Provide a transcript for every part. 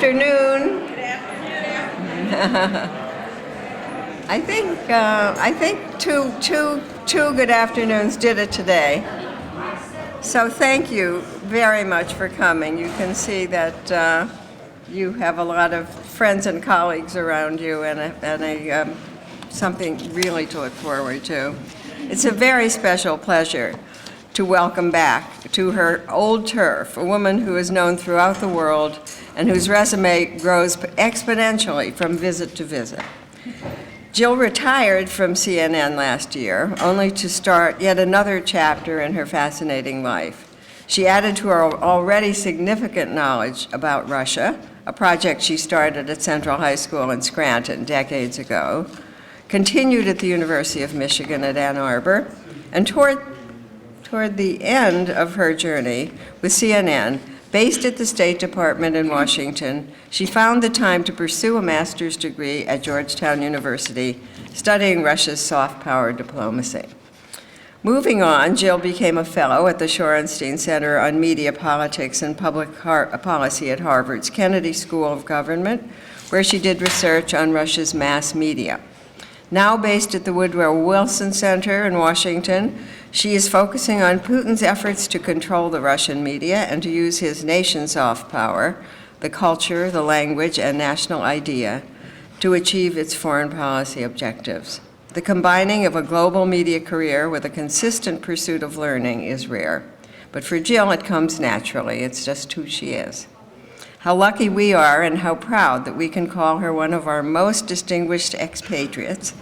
afternoon. I think two good afternoons did it today. So thank you very much for coming. You can see that you have a lot of friends and colleagues around you, and something really to look forward to. It's a very special pleasure to welcome back to her old turf a woman who is known throughout the world and whose resume grows exponentially from visit to visit. Jill retired from CNN last year, only to start yet another chapter in her fascinating life. She added to her already significant knowledge about Russia, a project she started at Central High School in Scranton decades ago, continued at the University of Michigan at Ann Arbor, and toward the end of her journey with CNN, based at the State Department in Washington, she found the time to pursue a master's degree at Georgetown University, studying Russia's soft power diplomacy. Moving on, Jill became a fellow at the Shorenstein Center on Media Politics and Public Policy at Harvard's Kennedy School of Government, where she did research on Russia's mass media. Now based at the Woodrow Wilson Center in Washington, she is focusing on Putin's efforts to control the Russian media and to use his nation's soft power, the culture, the language, and national idea to achieve its foreign policy objectives. The combining of a global media career with a consistent pursuit of learning is rare. But for Jill, it comes naturally. It's just who she is. How lucky we are and how proud that we can call her one of our most distinguished expatriates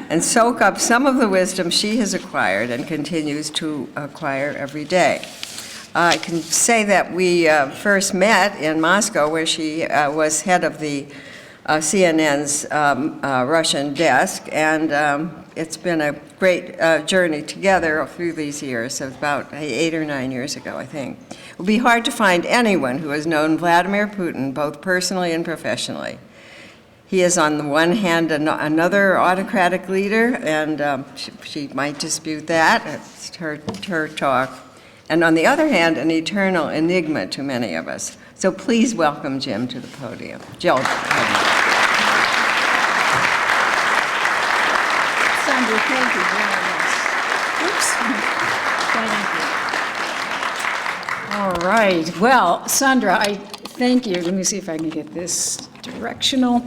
and soak up some of the wisdom she has acquired and continues to acquire every day. I can say that we first met in Moscow, where she was head of the CNN's Russian desk, and it's been a great journey together through these years, so about 8 or 9 years ago, I think. It would be hard to find anyone who has known Vladimir Putin both personally and professionally. He is, on the one hand, another autocratic leader, and she might dispute that. It's her talk. And on the other hand, an eternal enigma to many of us. So please welcome Jim to the podium. Jill. Sandra, thank you very much. Oops. Thank you. All right. Well, Sandra, I thank you. Let me see if I can get this directional.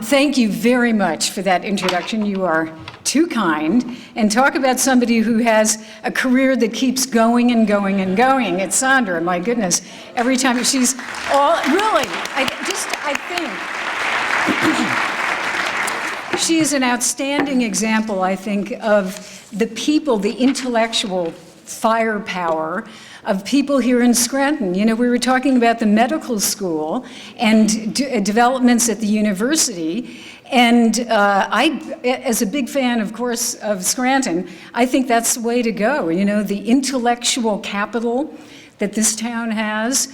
Thank you very much for that introduction. You are too kind. And talk about somebody who has a career that keeps going and going and going. It's Sandra, my goodness. Every time she's all, really, I think. She is an outstanding example, I think, of the people, the intellectual firepower of people here in Scranton. You know, we were talking about the medical school and developments at the university. And I, as a big fan, of course, of Scranton, I think that's the way to go. You know, the intellectual capital that this town has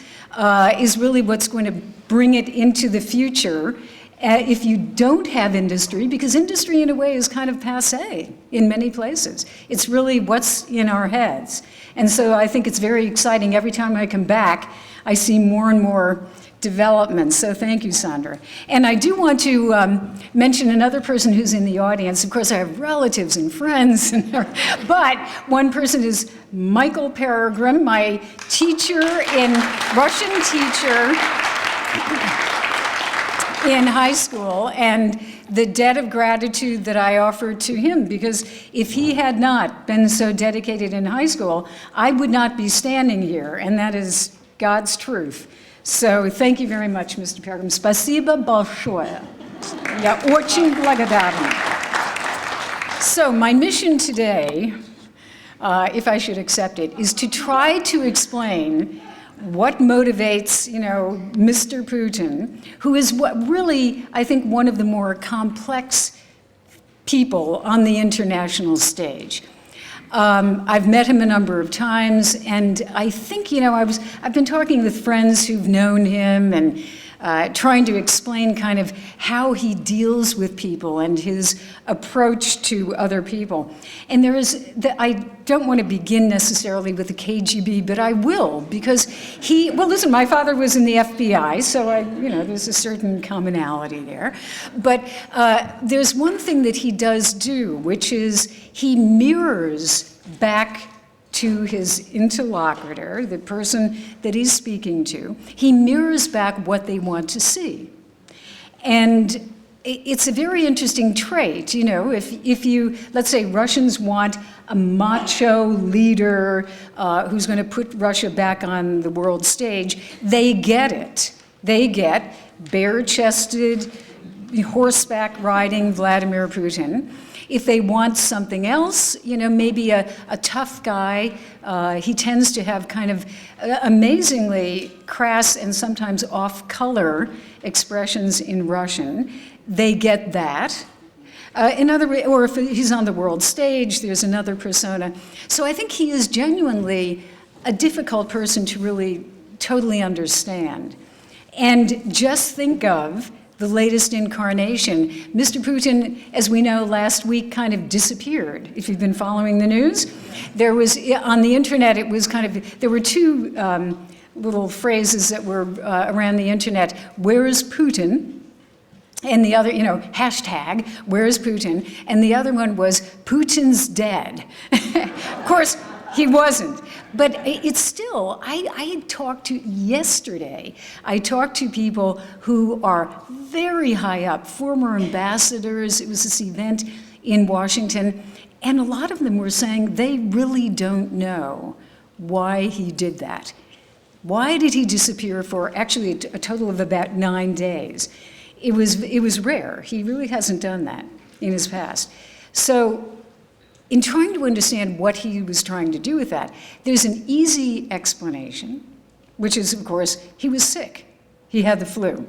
is really what's going to bring it into the future. If you don't have industry, because industry in a way is kind of passé in many places. It's really what's in our heads. And so I think it's very exciting. Every time I come back, I see more and more developments. So thank you, Sandra. And I do want to mention another person who's in the audience. Of course, I have relatives and friends, but one person is Michael Peregrine, my teacher Russian teacher in high school, and the debt of gratitude that I offered to him, because if he had not been so dedicated in high school, I would not be standing here, and that is God's truth. So thank you very much, Mr. Peregrine. Спасибо большое. Я очень благодарна. So my mission today, if I should accept it, is to try to explain what motivates, Mr. Putin, who is what really, I think, one of the more complex people on the international stage. I've met him a number of times, and I think, I've been talking with friends who've known him, and trying to explain kind of how he deals with people and his approach to other people. And I don't want to begin necessarily with the KGB, but I will, because well, listen, my father was in the FBI, so there's a certain commonality there. But there's one thing that he does do, which is he mirrors back to his interlocutor, the person that he's speaking to, he mirrors back what they want to see. And it's a very interesting trait, if you, let's say Russians want a macho leader who's going to put Russia back on the world stage, they get it. They get bare-chested, horseback riding Vladimir Putin. If they want something else, maybe a tough guy, he tends to have kind of amazingly crass and sometimes off-color expressions in Russian. They get that. Or if he's on the world stage, there's another persona. So I think he is genuinely a difficult person to really totally understand. And just think of the latest incarnation. Mr. Putin, as we know, last week kind of disappeared. If you've been following the news, there was, on the internet, it was kind of, there were two little phrases that were around the internet. Where is Putin? And the other, hashtag, where is Putin? And the other one was, Putin's dead. Of course, he wasn't. But it's still, I talked to people who are very high up, former ambassadors. It was this event in Washington, and a lot of them were saying they really don't know why he did that. Why did he disappear for actually a total of about 9 days? It was rare. He really hasn't done that in his past. So in trying to understand what he was trying to do with that, there's an easy explanation, which is, of course, he was sick. He had the flu.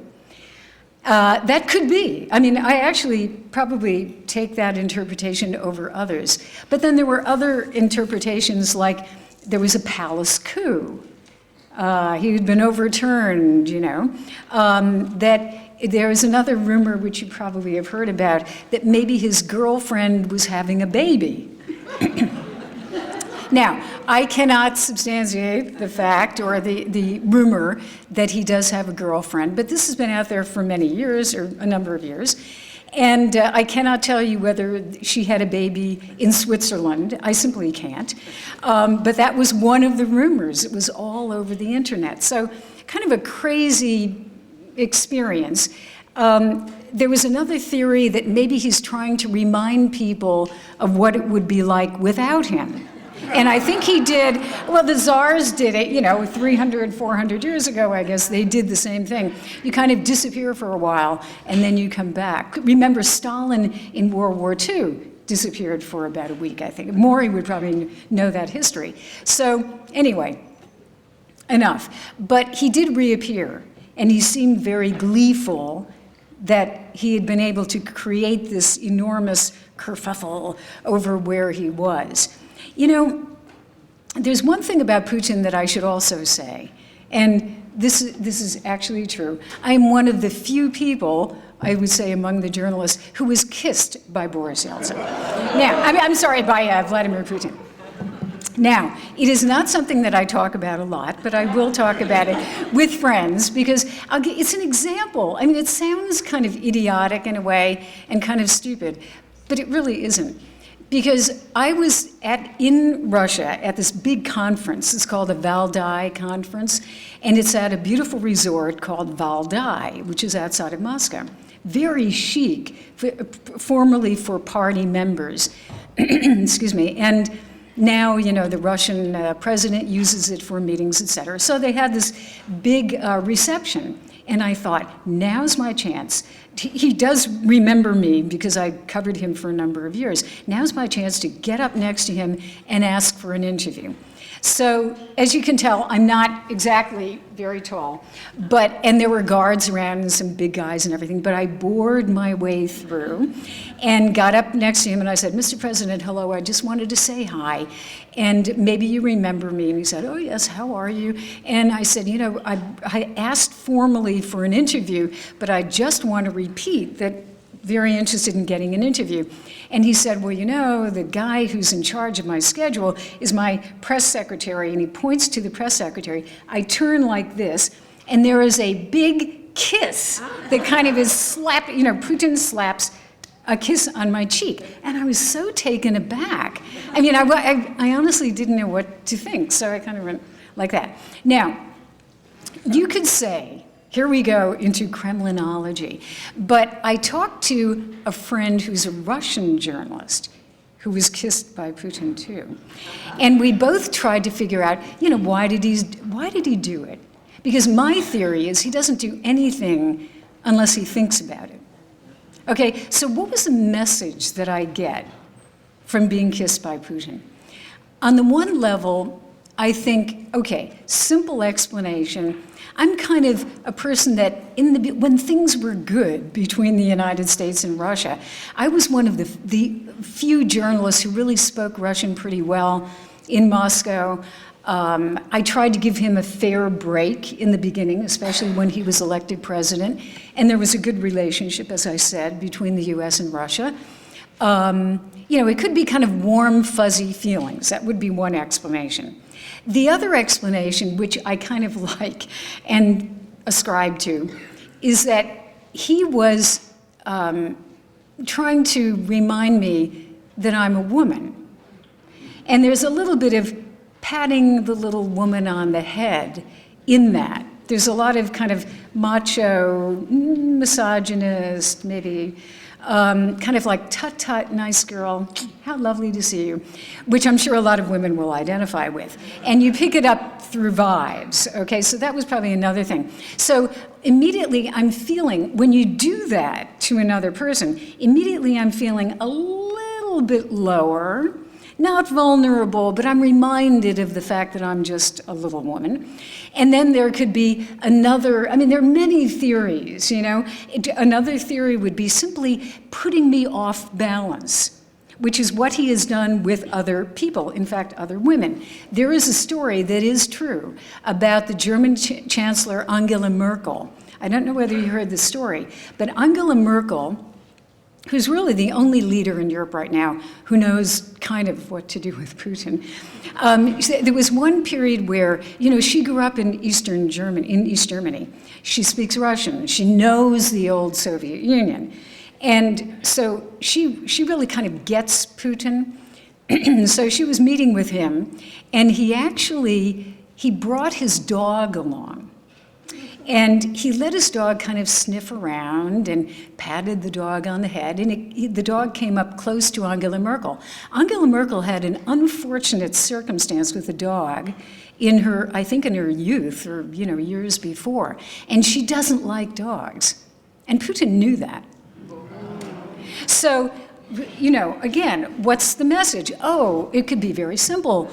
That could be. I mean, I actually probably take that interpretation over others. But then there were other interpretations, like there was a palace coup. He had been overturned, that there was another rumor, which you probably have heard about, that maybe his girlfriend was having a baby. Now, I cannot substantiate the fact or the rumor that he does have a girlfriend, but this has been out there for many years, or a number of years. And I cannot tell you whether she had a baby in Switzerland. I simply can't. But that was one of the rumors. It was all over the internet. So kind of a crazy experience. There was another theory that maybe he's trying to remind people of what it would be like without him. And I think he did, well, the czars did it, 300, 400 years ago, I guess, they did the same thing. You kind of disappear for a while, and then you come back. Remember, Stalin in World War II disappeared for about a week, I think. Maury would probably know that history. So anyway, enough. But he did reappear, and he seemed very gleeful that he had been able to create this enormous kerfuffle over where he was. There's one thing about Putin that I should also say, and this is actually true. I'm one of the few people, I would say among the journalists, who was kissed by Boris Yeltsin. Now, I'm sorry, by Vladimir Putin. Now, it is not something that I talk about a lot, but I will talk about it with friends because it's an example. I mean, it sounds kind of idiotic in a way and kind of stupid, but it really isn't. Because I was in Russia at this big conference. It's called the Valdai Conference, and it's at a beautiful resort called Valdai, which is outside of Moscow. Very chic, formerly for party members. Excuse me. And now, the Russian president uses it for meetings, et cetera. So they had this big reception. And I thought, now's my chance. He does remember me because I covered him for a number of years. Now's my chance to get up next to him and ask for an interview. So, as you can tell, I'm not exactly very tall, and there were guards around and some big guys and everything, but I bored my way through and got up next to him and I said, "Mr. President, hello, I just wanted to say hi, and maybe you remember me." And he said, "Oh yes, how are you?" And I said, I asked formally for an interview, but I just want to repeat that very interested in getting an interview. And he said, "Well, the guy who's in charge of my schedule is my press secretary," and he points to the press secretary. I turn like this, and there is a big kiss that kind of is slapped, Putin slaps a kiss on my cheek. And I was so taken aback. I mean, I honestly didn't know what to think, so I kind of went like that. Now, you could say, here we go into Kremlinology. But I talked to a friend who's a Russian journalist who was kissed by Putin too. And we both tried to figure out, why did he do it? Because my theory is he doesn't do anything unless he thinks about it. Okay, so what was the message that I get from being kissed by Putin? On the one level, I think, okay, simple explanation. I'm kind of a person that when things were good between the United States and Russia, I was one of the few journalists who really spoke Russian pretty well in Moscow. I tried to give him a fair break in the beginning, especially when he was elected president. And there was a good relationship, as I said, between the US and Russia. It could be kind of warm, fuzzy feelings. That would be one explanation. The other explanation, which I kind of like and ascribe to, is that he was trying to remind me that I'm a woman. And there's a little bit of patting the little woman on the head in that. There's a lot of kind of macho, misogynist, maybe kind of like, tut-tut, nice girl, how lovely to see you, which I'm sure a lot of women will identify with. And you pick it up through vibes, okay? So that was probably another thing. So immediately I'm feeling, when you do that to another person, immediately I'm feeling a little bit lower, not vulnerable, but I'm reminded of the fact that I'm just a little woman. And then there could be another, there are many theories, Another theory would be simply putting me off balance, which is what he has done with other people, in fact, other women. There is a story that is true about the German Chancellor Angela Merkel. I don't know whether you heard the story, but Angela Merkel, who's really the only leader in Europe right now who knows kind of what to do with Putin. There was one period where, she grew up in East Germany. She speaks Russian. She knows the old Soviet Union. And so she really kind of gets Putin. So she was meeting with him, and he brought his dog along. And he let his dog kind of sniff around and patted the dog on the head, and the dog came up close to Angela Merkel. Angela Merkel had an unfortunate circumstance with the dog in her youth, or years before, and she doesn't like dogs. And Putin knew that. So, again, what's the message? Oh, it could be very simple.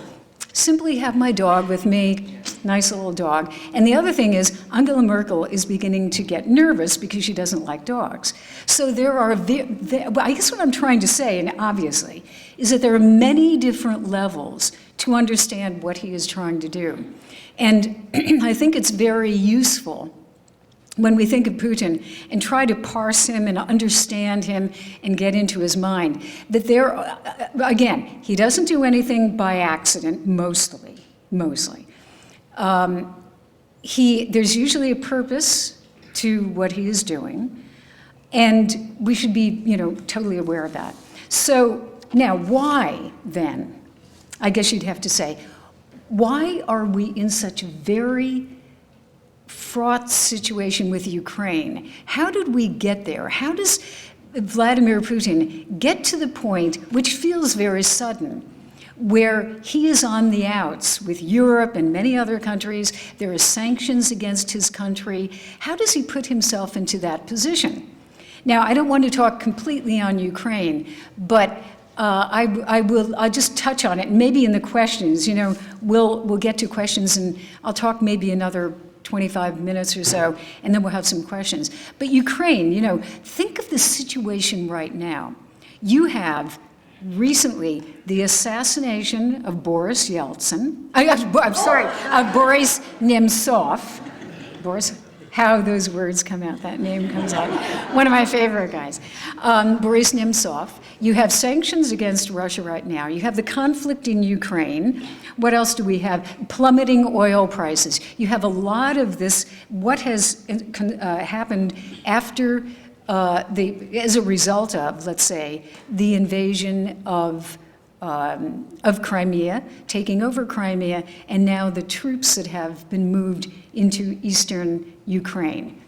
Simply have my dog with me, nice little dog. And the other thing is, Angela Merkel is beginning to get nervous because she doesn't like dogs. So I guess what I'm trying to say, and obviously, is that there are many different levels to understand what he is trying to do. And I think it's very useful when we think of Putin and try to parse him and understand him and get into his mind, that again, he doesn't do anything by accident, mostly. There's usually a purpose to what he is doing, and we should be, totally aware of that. So now, why then? I guess you'd have to say, why are we in such a very fraught situation with Ukraine? How did we get there? How does Vladimir Putin get to the point, which feels very sudden, where he is on the outs with Europe and many other countries? There are sanctions against his country. How does he put himself into that position? Now, I don't want to talk completely on Ukraine, but I'll just touch on it, maybe in the questions. We'll get to questions, and I'll talk maybe another 25 minutes or so, and then we'll have some questions. But Ukraine, think of the situation right now. You have recently the assassination of Boris Yeltsin. I'm sorry, Boris Nemtsov. Boris, how those words come out, that name comes out. One of my favorite guys. Boris Nemtsov. You have sanctions against Russia right now. You have the conflict in Ukraine. What else do we have? Plummeting oil prices. You have a lot of this, what has happened after as a result of, let's say, the invasion of Crimea, taking over Crimea, and now the troops that have been moved into eastern Ukraine.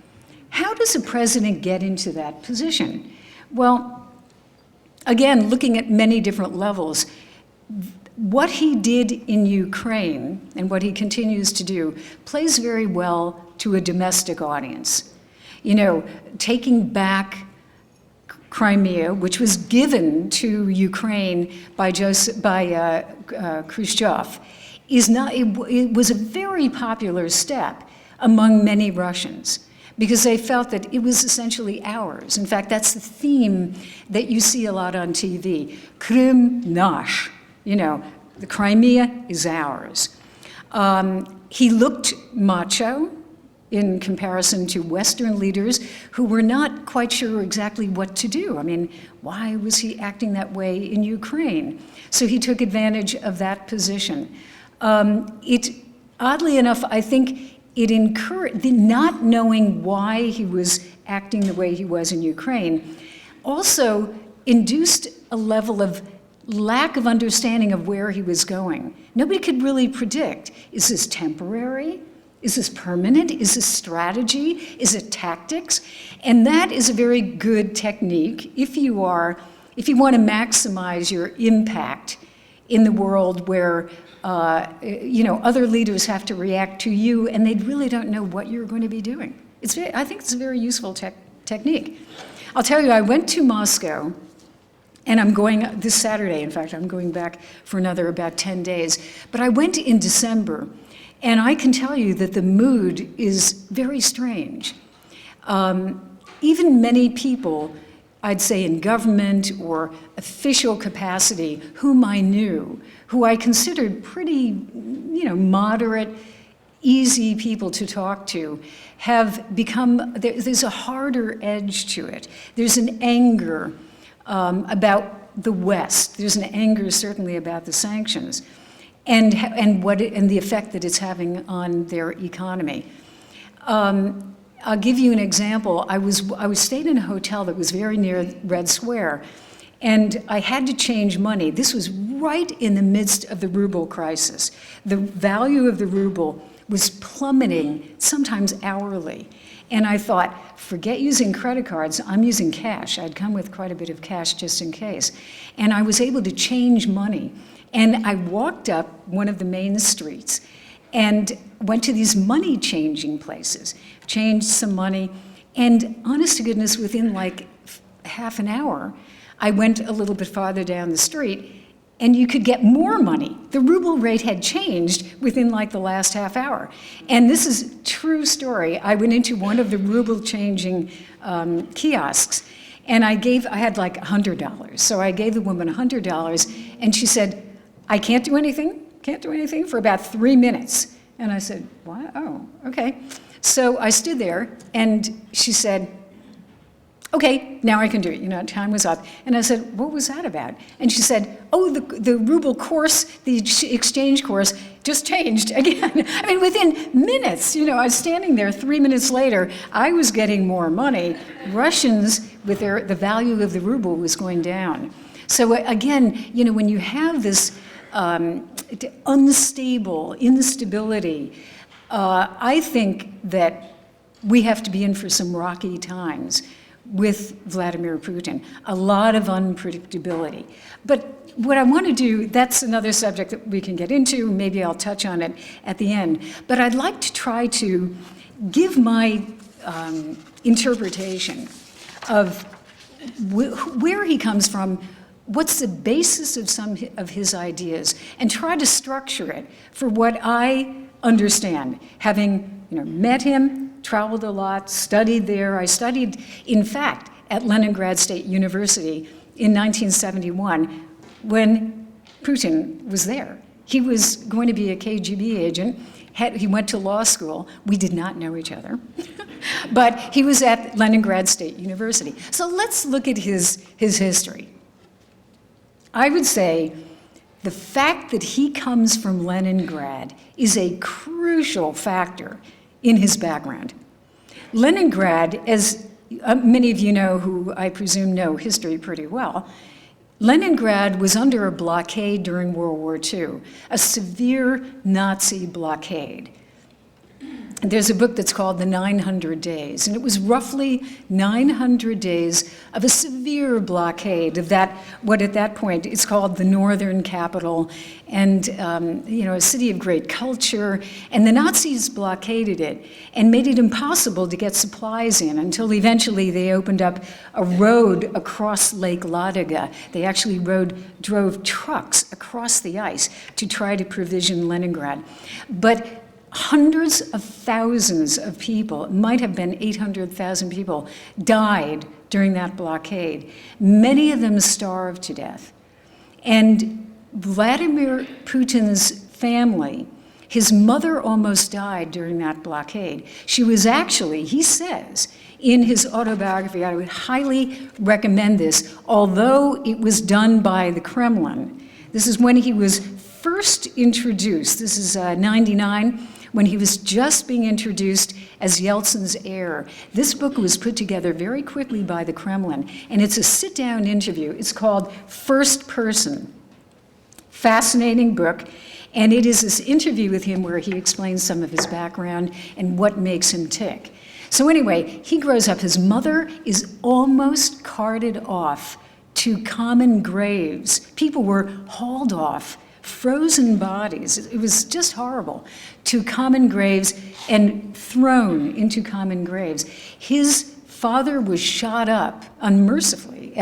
How does a president get into that position? Well, again, looking at many different levels, what he did in Ukraine and what he continues to do plays very well to a domestic audience. Taking back Crimea, which was given to Ukraine by Khrushchev, it was a very popular step among many Russians, because they felt that it was essentially ours. In fact, that's the theme that you see a lot on TV. Krym nash, the Crimea is ours. He looked macho in comparison to Western leaders who were not quite sure exactly what to do. I mean, why was he acting that way in Ukraine? So he took advantage of that position. Oddly enough, I think it encouraged, not knowing why he was acting the way he was in Ukraine, also induced a level of lack of understanding of where he was going. Nobody could really predict, is this temporary? Is this permanent? Is this strategy? Is it tactics? And that is a very good technique if you want to maximize your impact in the world where other leaders have to react to you and they really don't know what you're going to be doing. I think it's a very useful technique. I'll tell you, I went to Moscow, and I'm going this Saturday. In fact, I'm going back for another about 10 days. But I went in December, and I can tell you that the mood is very strange. Even many people, I'd say in government or official capacity, whom I knew, who I considered pretty, moderate, easy people to talk to, have become, there's a harder edge to it. There's an anger about the West. There's an anger certainly about the sanctions and the effect that it's having on their economy. I'll give you an example. I was staying in a hotel that was very near Red Square, and I had to change money. This was right in the midst of the ruble crisis. The value of the ruble was plummeting, sometimes hourly. And I thought, forget using credit cards, I'm using cash. I'd come with quite a bit of cash just in case. And I was able to change money. And I walked up one of the main streets and went to these money changing places, changed some money, and honest to goodness, within like half an hour, I went a little bit farther down the street and you could get more money. The ruble rate had changed within like the last half hour. And this is a true story. I went into one of the ruble changing kiosks, and I had like $100. So I gave the woman $100, and she said, I can't do anything for about 3 minutes. And I said, what? Oh, okay. So I stood there, and she said, okay, now I can do it. Time was up. And I said, what was that about? And she said, oh, the ruble course, the exchange course just changed again. I mean, within minutes, I was standing there 3 minutes later, I was getting more money. Russians, with the value of the ruble was going down. So again, when you have this unstable instability, I think that we have to be in for some rocky times with Vladimir Putin, a lot of unpredictability. But what I want to do, that's another subject that we can get into, maybe I'll touch on it at the end, but I'd like to try to give my interpretation of where he comes from, what's the basis of some of his ideas, and try to structure it for what I understand, having met him, traveled a lot, studied there. I studied, in fact, at Leningrad State University in 1971 when Putin was there. He was going to be a KGB agent. He went to law school. We did not know each other. But he was at Leningrad State University. So let's look at his history. I would say the fact that he comes from Leningrad is a crucial factor in his background. Leningrad, as many of you know who I presume know history pretty well, Leningrad was under a blockade during World War II, a severe Nazi blockade. There's a book that's called The 900 Days, and it was roughly 900 days of a severe blockade of that, what at that point is called the northern capital, and a city of great culture. And the Nazis blockaded it and made it impossible to get supplies in until eventually they opened up a road across Lake Ladoga. They actually drove trucks across the ice to try to provision Leningrad. But hundreds of thousands of people, it might have been 800,000 people, died during that blockade. Many of them starved to death. And Vladimir Putin's family, his mother almost died during that blockade. She was actually, he says, in his autobiography, I would highly recommend this, although it was done by the Kremlin. This is when he was first introduced. This is 99. When he was just being introduced as Yeltsin's heir. This book was put together very quickly by the Kremlin, and it's a sit-down interview. It's called First Person. Fascinating book, and it is this interview with him where he explains some of his background and what makes him tick. So anyway, he grows up. His mother is almost carted off to common graves. People were hauled off, frozen bodies, it was just horrible, to common graves and thrown into common graves. His father was shot up unmercifully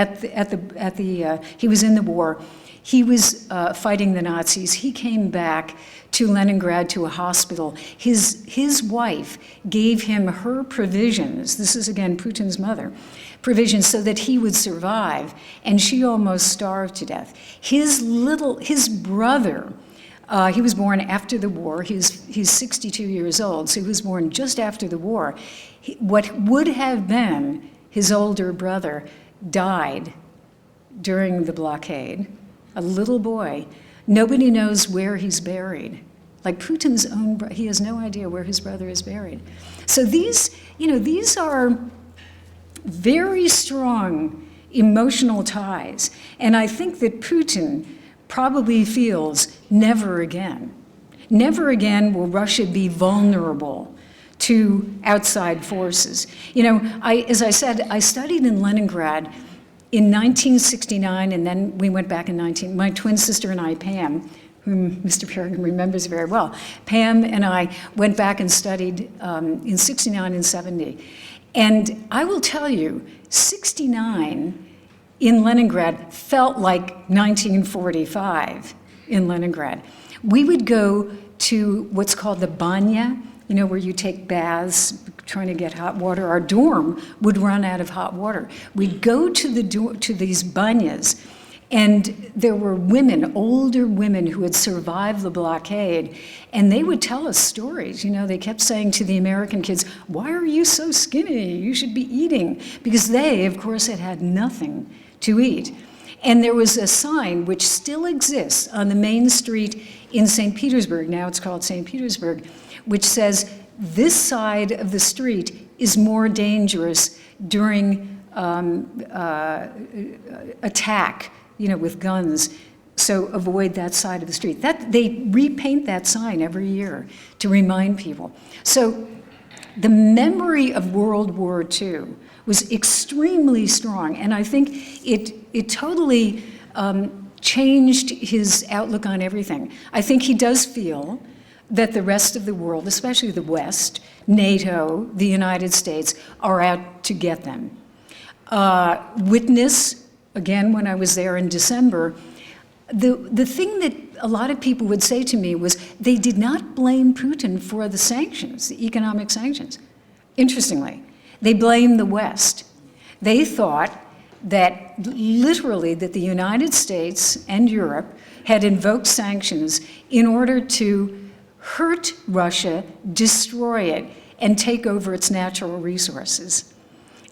he was in the war. He was fighting the Nazis. He came back to Leningrad to a hospital. His wife gave him her provisions. This is again Putin's mother. Provisions so that he would survive, and she almost starved to death. His brother, he was born after the war. He's 62 years old, so he was born just after the war. What would have been his older brother died during the blockade. A little boy. Nobody knows where he's buried. Like Putin's own brother, he has no idea where his brother is buried. So these are very strong emotional ties. And I think that Putin probably feels never again will Russia be vulnerable to outside forces. As I said, I studied in Leningrad in 1969, and then we went back in my twin sister and I, Pam, whom Mr. Peregrine remembers very well. Pam and I went back and studied in 69 and 70. And I will tell you, 69 in Leningrad felt like 1945 in Leningrad. We would go to what's called the banya, where you take baths trying to get hot water. Our dorm would run out of hot water. We'd go to these banyas, and there were women, older women who had survived the blockade, and they would tell us stories. They kept saying to the American kids, "Why are you so skinny? You should be eating." Because they, of course, had nothing to eat. And there was a sign which still exists on the main street in St. Petersburg, now it's called St. Petersburg, which says, this side of the street is more dangerous during attack, with guns, so avoid that side of the street. They repaint that sign every year to remind people. So the memory of World War II was extremely strong, and I think it totally changed his outlook on everything. I think he does feel that the rest of the world, especially the West, NATO, the United States, are out to get them. Witness again when I was there in December, the thing that a lot of people would say to me was they did not blame Putin for the sanctions, the economic sanctions. Interestingly, they blamed the West. They thought that literally that the United States and Europe had invoked sanctions in order to hurt Russia, destroy it, and take over its natural resources.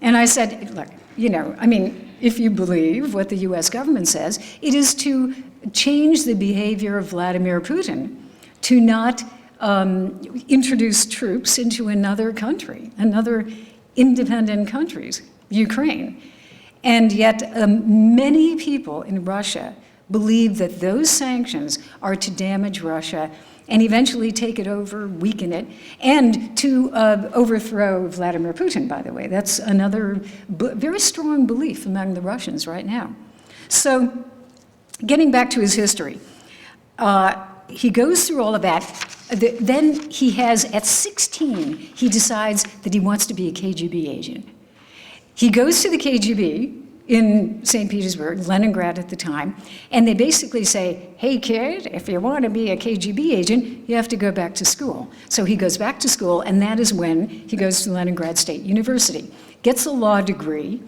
And I said, look, if you believe what the US government says, it is to change the behavior of Vladimir Putin to not introduce troops into another country, another independent country, Ukraine. And yet many people in Russia believe that those sanctions are to damage Russia and eventually take it over, weaken it, and to overthrow Vladimir Putin, by the way. That's another very strong belief among the Russians right now. So getting back to his history, he goes through all of that. Then he has, at 16, he decides that he wants to be a KGB agent. He goes to the KGB in St. Petersburg, Leningrad at the time, and they basically say, hey kid, if you want to be a KGB agent, you have to go back to school. So he goes back to school, and that is when he goes to Leningrad State University, gets a law degree,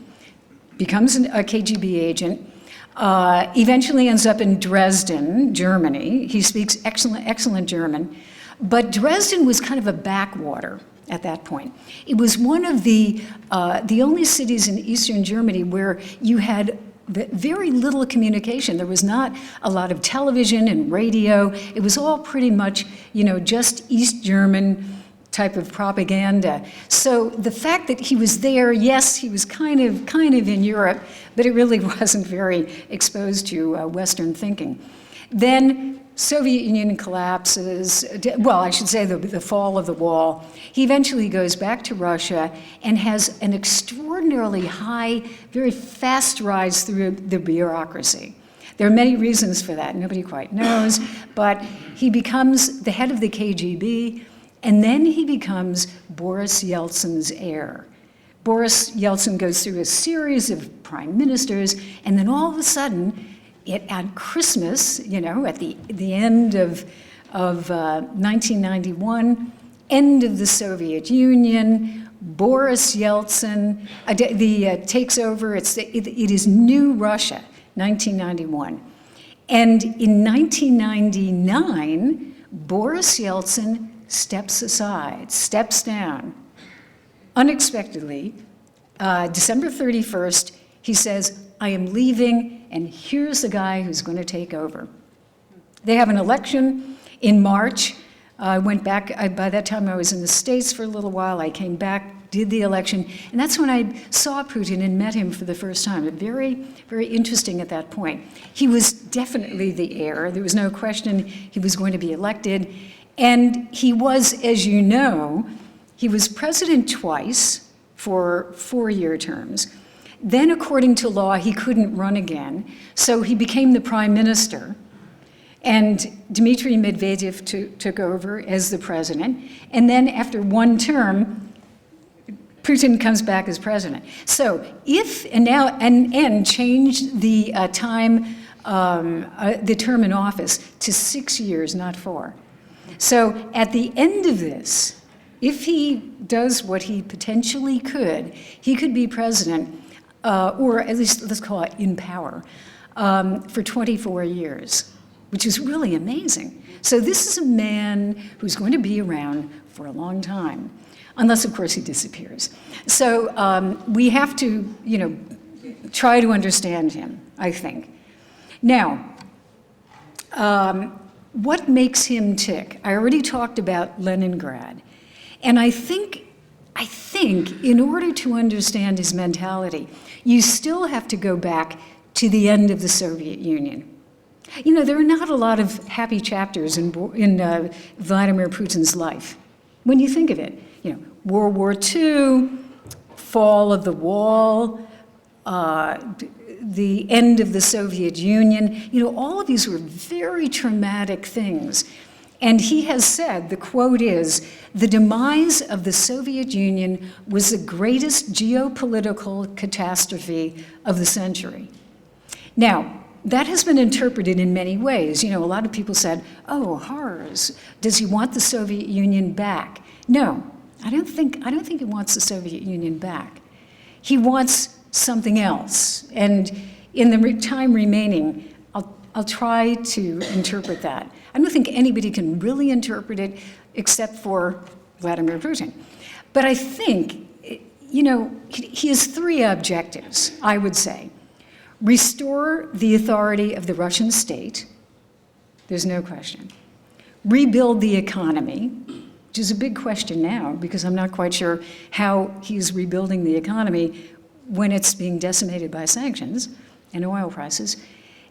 becomes a KGB agent, eventually ends up in Dresden, Germany. He speaks excellent German, but Dresden was kind of a backwater at that point. It was one of the only cities in Eastern Germany where you had very little communication. There was not a lot of television and radio. It was all pretty much, just East German type of propaganda. So the fact that he was there, yes, he was kind of in Europe, but it really wasn't very exposed to Western thinking. Then Soviet Union collapses, well, I should say the fall of the wall. He eventually goes back to Russia and has an extraordinarily high, very fast rise through the bureaucracy. There are many reasons for that, nobody quite knows, but he becomes the head of the KGB, and then he becomes Boris Yeltsin's heir. Boris Yeltsin goes through a series of prime ministers, and then all of a sudden, at Christmas, at the end of 1991, end of the Soviet Union, Boris Yeltsin takes over. It is new Russia, 1991. And in 1999, Boris Yeltsin steps down. Unexpectedly, December 31st, he says, I am leaving, and here's the guy who's going to take over. They have an election in March. I went back, by that time I was in the States for a little while. I came back, did the election, and that's when I saw Putin and met him for the first time. Very, very interesting at that point. He was definitely the heir. There was no question he was going to be elected. And he was, as you know, he was president twice for 4-year terms. Then, according to law, he couldn't run again, so he became the prime minister. And Dmitry Medvedev took over as the president. And then after one term, Putin comes back as president. So and changed the the term in office to 6 years, not 4. So at the end of this, if he does what he potentially could, he could be president, or at least let's call it in power, for 24 years, which is really amazing. So this is a man who's going to be around for a long time, unless, of course, he disappears. So we have to, try to understand him, I think. Now, what makes him tick? I already talked about Leningrad. And I think in order to understand his mentality, you still have to go back to the end of the Soviet Union. There are not a lot of happy chapters in Vladimir Putin's life. When you think of it, World War II, fall of the wall, the end of the Soviet Union, all of these were very traumatic things. And he has said, the quote is, "The demise of the Soviet Union was the greatest geopolitical catastrophe of the century." Now, that has been interpreted in many ways. You know, a lot of people said, oh, horrors. Does he want the Soviet Union back? No, I don't think he wants the Soviet Union back. He wants something else. And in the time remaining, I'll try to interpret that. I don't think anybody can really interpret it except for Vladimir Putin. But I think, you know, he has three objectives, I would say. Restore the authority of the Russian state, there's no question. Rebuild the economy, which is a big question now because I'm not quite sure how he's rebuilding the economy when it's being decimated by sanctions and oil prices.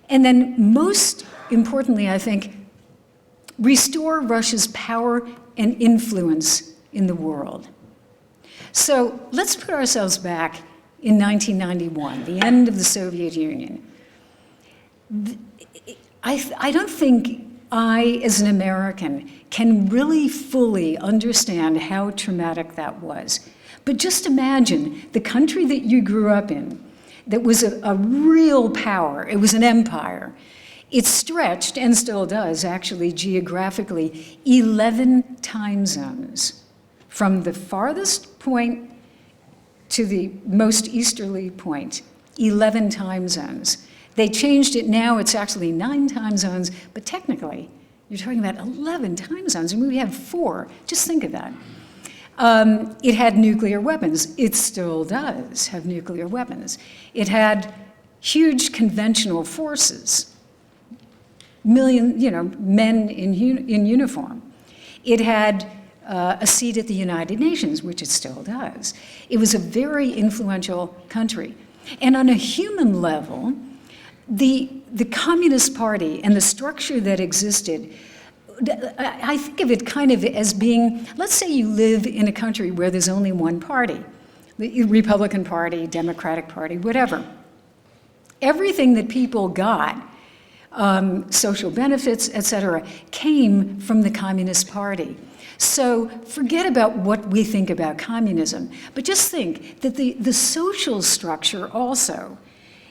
And then most importantly, I think, restore Russia's power and influence in the world. So let's put ourselves back in 1991, the end of the Soviet Union. I don't think I, as an American, can really fully understand how traumatic that was. But just imagine the country that you grew up in, that was a real power, it was an empire. It stretched, and still does actually geographically, 11 time zones, from the farthest point to the most easterly point, 11 time zones. They changed it now, it's actually 9 time zones, but technically, you're talking about 11 time zones, and we have 4. Just think of that. It had nuclear weapons. It still does have nuclear weapons. It had huge conventional forces, men in uniform. It had a seat at the United Nations, which it still does. It was a very influential country. And on a human level, the Communist Party and the structure that existed, I think of it kind of as being, let's say you live in a country where there's only one party, the Republican Party, Democratic Party, whatever. Everything that people got, social benefits, et cetera, came from the Communist Party. So forget about what we think about communism, but just think that the social structure also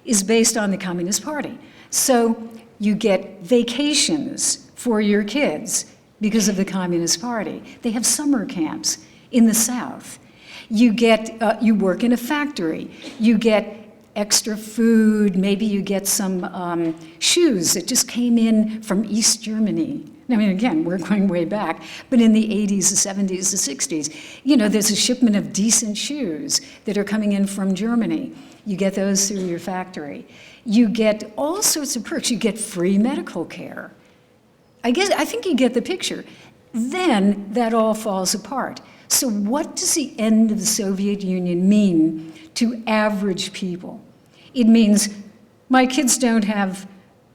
is based on the Communist Party. So you get vacations for your kids because of the Communist Party. They have summer camps in the South. You work in a factory. You get extra food. Maybe you get some shoes that just came in from East Germany. I mean, again, we're going way back, but in the 80s, the 70s, the 60s, there's a shipment of decent shoes that are coming in from Germany. You get those through your factory. You get all sorts of perks. You get free medical care. I think you get the picture. Then that all falls apart. So what does the end of the Soviet Union mean to average people? It means my kids don't have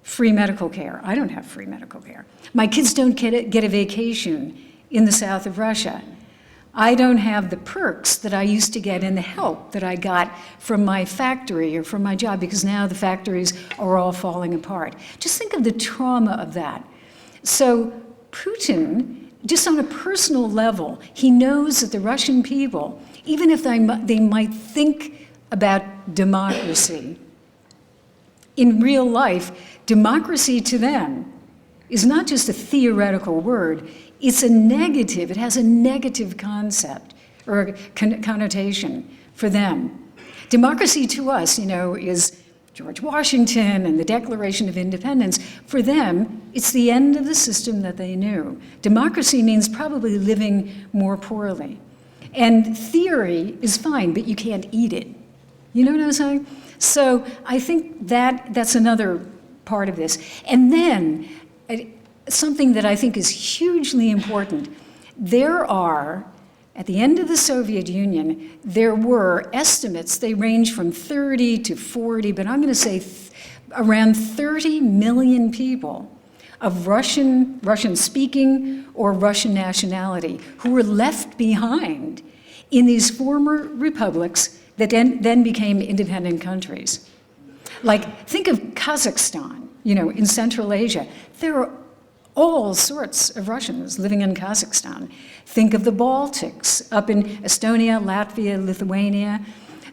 free medical care. I don't have free medical care. My kids don't get a vacation in the south of Russia. I don't have the perks that I used to get and the help that I got from my factory or from my job, because now the factories are all falling apart. Just think of the trauma of that. So Putin, just on a personal level, he knows that the Russian people, even if they might think about democracy, in real life, democracy to them is not just a theoretical word, it's a negative, it has a negative concept or a connotation for them. Democracy to us, is George Washington and the Declaration of Independence. For them, it's the end of the system that they knew. Democracy means probably living more poorly. And theory is fine, but you can't eat it. You know what I'm saying? So I think that's another part of this. And then something that I think is hugely important. There are, at the end of the Soviet Union, there were estimates, they range from 30 to 40, but I'm going to say around 30 million people of Russian-speaking or Russian nationality who were left behind in these former republics that then became independent countries. Like, think of Kazakhstan, in Central Asia. There are all sorts of Russians living in Kazakhstan. Think of the Baltics, up in Estonia, Latvia, Lithuania.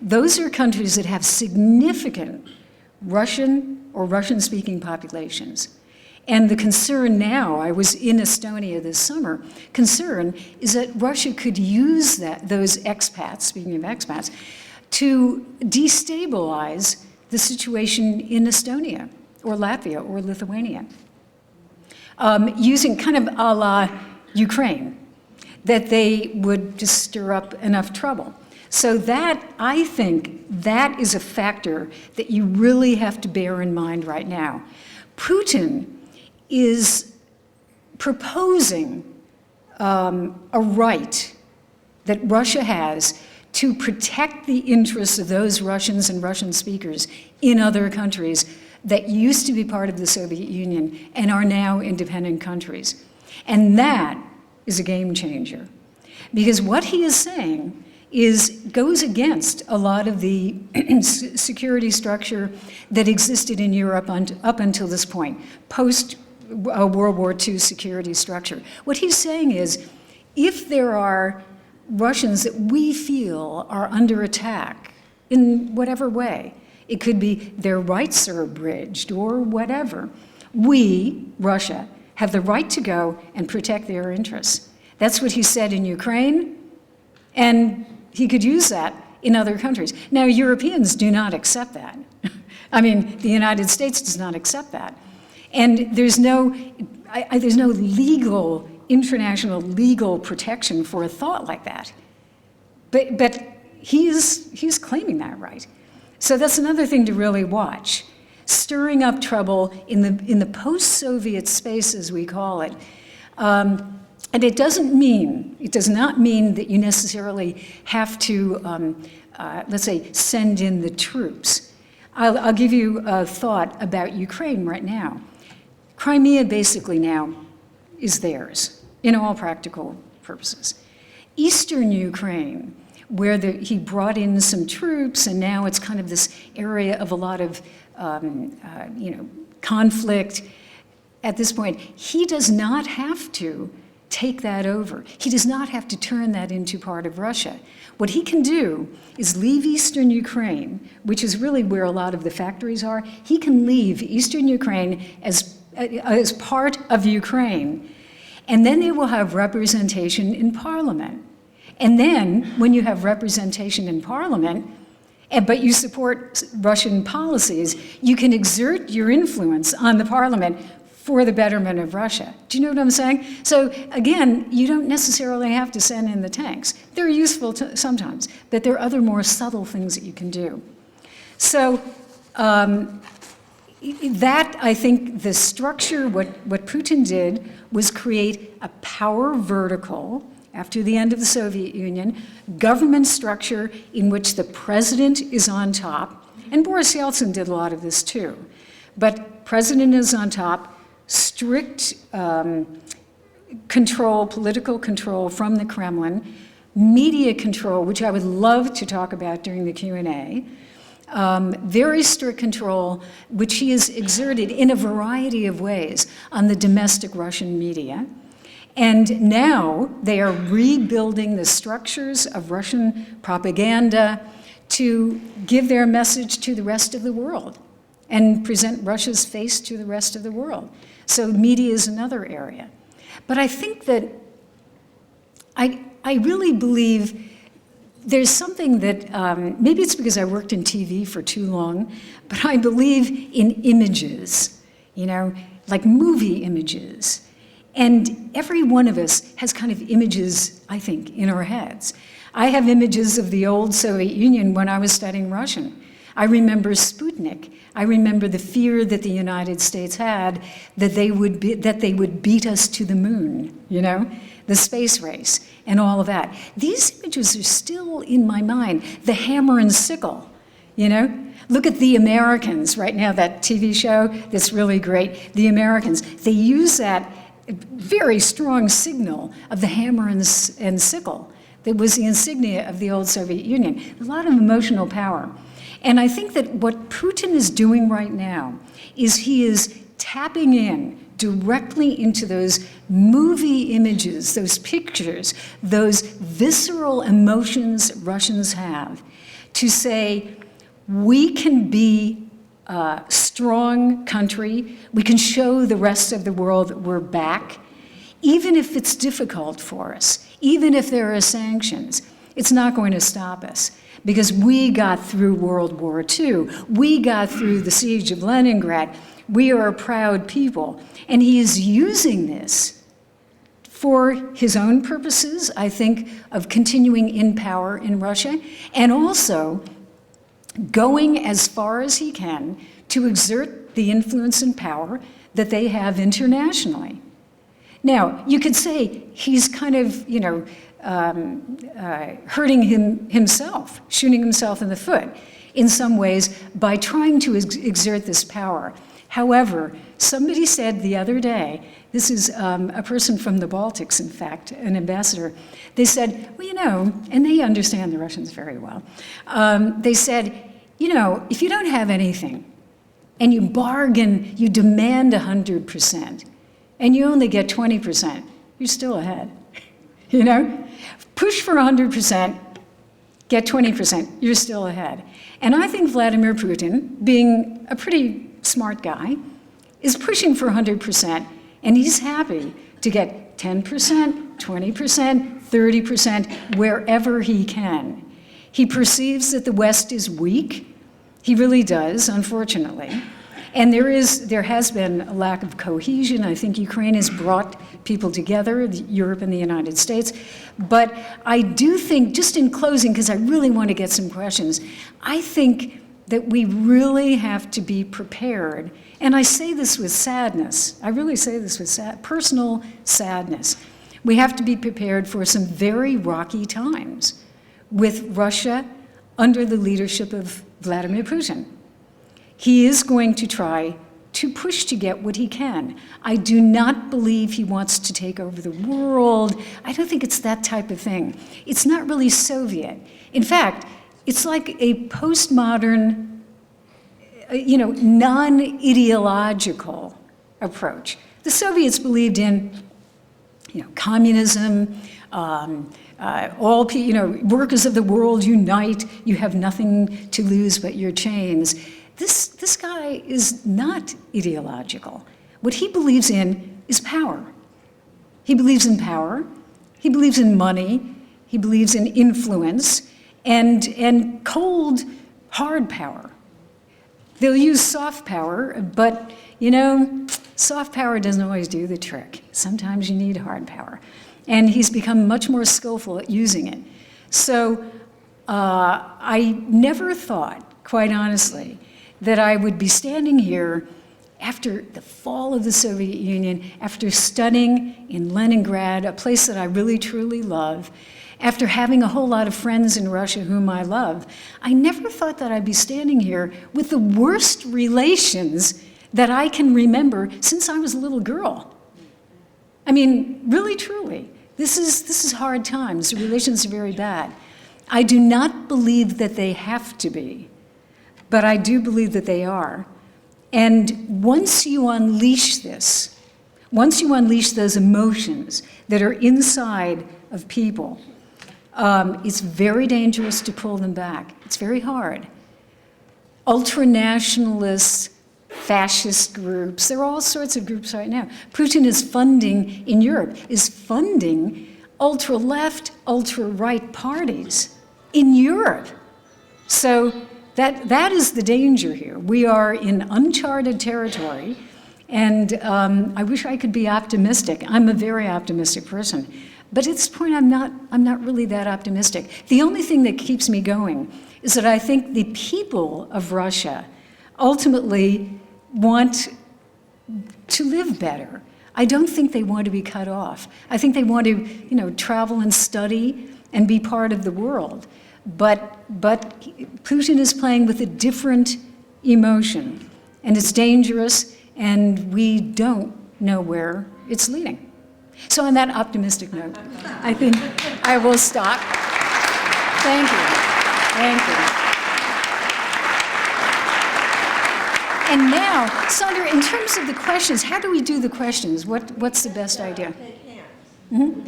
Those are countries that have significant Russian or Russian-speaking populations. And the concern now, I was in Estonia this summer, concern is that Russia could use those expats, speaking of expats, to destabilize the situation in Estonia or Latvia or Lithuania, using kind of a la Ukraine, that they would just stir up enough trouble. So that, I think, that is a factor that you really have to bear in mind right now. Putin is proposing a right that Russia has to protect the interests of those Russians and Russian speakers in other countries that used to be part of the Soviet Union and are now independent countries. And that is a game changer. Because what he is saying goes against a lot of the security structure that existed in Europe up until this point, post-World War II security structure. What he's saying is, if there are Russians that we feel are under attack in whatever way, it could be their rights are abridged or whatever, we, Russia, have the right to go and protect their interests. That's what he said in Ukraine, and he could use that in other countries. Now, Europeans do not accept that. I mean, the United States does not accept that. And there's no legal, international legal protection for a thought like that. But he's claiming that right. So that's another thing to really watch. Stirring up trouble in the post-Soviet space, as we call it. And it does not mean that you necessarily have to, let's say, send in the troops. I'll give you a thought about Ukraine right now. Crimea basically now is theirs, in all practical purposes. Eastern Ukraine, where he brought in some troops, and now it's kind of this area of a lot of conflict. At this point, he does not have to take that over. He does not have to turn that into part of Russia. What he can do is leave Eastern Ukraine, which is really where a lot of the factories are. He can leave Eastern Ukraine as part of Ukraine, and then they will have representation in parliament. And then, when you have representation in parliament, but you support Russian policies, you can exert your influence on the parliament for the betterment of Russia. Do you know what I'm saying? So again, you don't necessarily have to send in the tanks. They're useful sometimes, but there are other more subtle things that you can do. So that, I think, the structure, what Putin did was create a power vertical after the end of the Soviet Union, government structure in which the president is on top, and Boris Yeltsin did a lot of this too, but president is on top, strict control, political control from the Kremlin, media control, which I would love to talk about during the Q&A, very strict control, which he has exerted in a variety of ways on the domestic Russian media. And now they are rebuilding the structures of Russian propaganda to give their message to the rest of the world and present Russia's face to the rest of the world. So media is another area. But I think that I really believe there's something that, maybe it's because I worked in TV for too long, but I believe in images, like movie images. And every one of us has kind of images, I think, in our heads. I have images of the old Soviet Union when I was studying Russian. I remember Sputnik. I remember the fear that the United States had that they would beat us to the moon, the space race and all of that. These images are still in my mind. The hammer and sickle, Look at The Americans right now, that TV show that's really great. The Americans, they use that very strong signal of the hammer and sickle that was the insignia of the old Soviet Union. A lot of emotional power. And I think that what Putin is doing right now is he is tapping in directly into those movie images, those pictures, those visceral emotions Russians have, to say, we can be strong country. We can show the rest of the world that we're back. Even if it's difficult for us, even if there are sanctions, it's not going to stop us because we got through World War II. We got through the siege of Leningrad. We are a proud people. And he is using this for his own purposes, I think, of continuing in power in Russia, and also going as far as he can to exert the influence and power that they have internationally. Now, you could say he's kind of, hurting himself, shooting himself in the foot in some ways by trying to exert this power. However, somebody said the other day, this is a person from the Baltics, in fact, an ambassador, they said, well, and they understand the Russians very well, they said, if you don't have anything and you bargain, you demand 100%, and you only get 20%, you're still ahead. Push for 100%, get 20%, you're still ahead. And I think Vladimir Putin, being a pretty smart guy, is pushing for 100%, and he's happy to get 10%, 20%, 30%, wherever he can. He perceives that the West is weak. He really does, unfortunately. And there has been a lack of cohesion. I think Ukraine has brought people together, Europe and the United States. But I do think, just in closing, because I really want to get some questions, I think that we really have to be prepared. And I say this with sadness. I really say this with personal sadness. We have to be prepared for some very rocky times with Russia under the leadership of Vladimir Putin. He is going to try to push to get what he can. I do not believe he wants to take over the world. I don't think it's that type of thing. It's not really Soviet. In fact, it's like a postmodern, non-ideological approach. The Soviets believed in, communism, all workers of the world unite, you have nothing to lose but your chains. This guy is not ideological. What he believes in is power. He believes in power, he believes in money, he believes in influence, and cold, hard power. They'll use soft power, but soft power doesn't always do the trick. Sometimes you need hard power. And he's become much more skillful at using it. So I never thought, quite honestly, that I would be standing here after the fall of the Soviet Union, after studying in Leningrad, a place that I really, truly love, after having a whole lot of friends in Russia whom I love. I never thought that I'd be standing here with the worst relations that I can remember since I was a little girl. I mean, really, truly, this is hard times. The relations are very bad. I do not believe that they have to be, but I do believe that they are. And once you unleash this, once you unleash those emotions that are inside of people, it's very dangerous to pull them back. It's very hard. Ultranationalists, fascist groups, there are all sorts of groups right now. Putin is funding, in Europe, is funding ultra-left, ultra-right parties in Europe. So that is the danger here. We are in uncharted territory, and I wish I could be optimistic. I'm a very optimistic person. But at this point, I'm not really that optimistic. The only thing that keeps me going is that I think the people of Russia ultimately want to live better. I don't think they want to be cut off. I think they want to, travel and study and be part of the world. But Putin is playing with a different emotion, and it's dangerous, and we don't know where it's leading. So on that optimistic note, I think I will stop. Thank you. Thank you. And now, Sandra, in terms of the questions, how do we do the questions? What's the best idea? Mm-hmm.